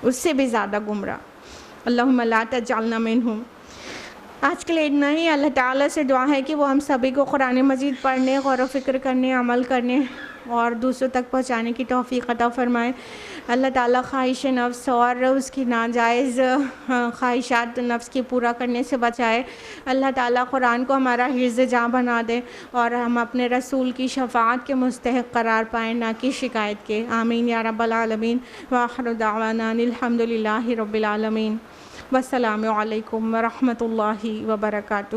اس سے بھی زیادہ گمراہ. اللہم لا تجعلنا منہم. آج کے لیے اتنا ہی. اللہ تعالیٰ سے دعا ہے کہ وہ ہم سبھی کو قرآن مجید پڑھنے، غور و فکر کرنے، عمل کرنے اور دوسروں تک پہنچانے کی توفیق عطا فرمائے. اللہ تعالیٰ خواہش نفس اور اس کی ناجائز خواہشات نفس کی پورا کرنے سے بچائے. اللہ تعالیٰ قرآن کو ہمارا حفظ جاں بنا دے اور ہم اپنے رسول کی شفاعت کے مستحق قرار پائیں، نہ کہ شکایت کے. آمین یا رب العالمین. وآخر دعوانا الحمد للہ رب العالمین. والسلام علیکم ورحمۃ اللہ وبرکاتہ.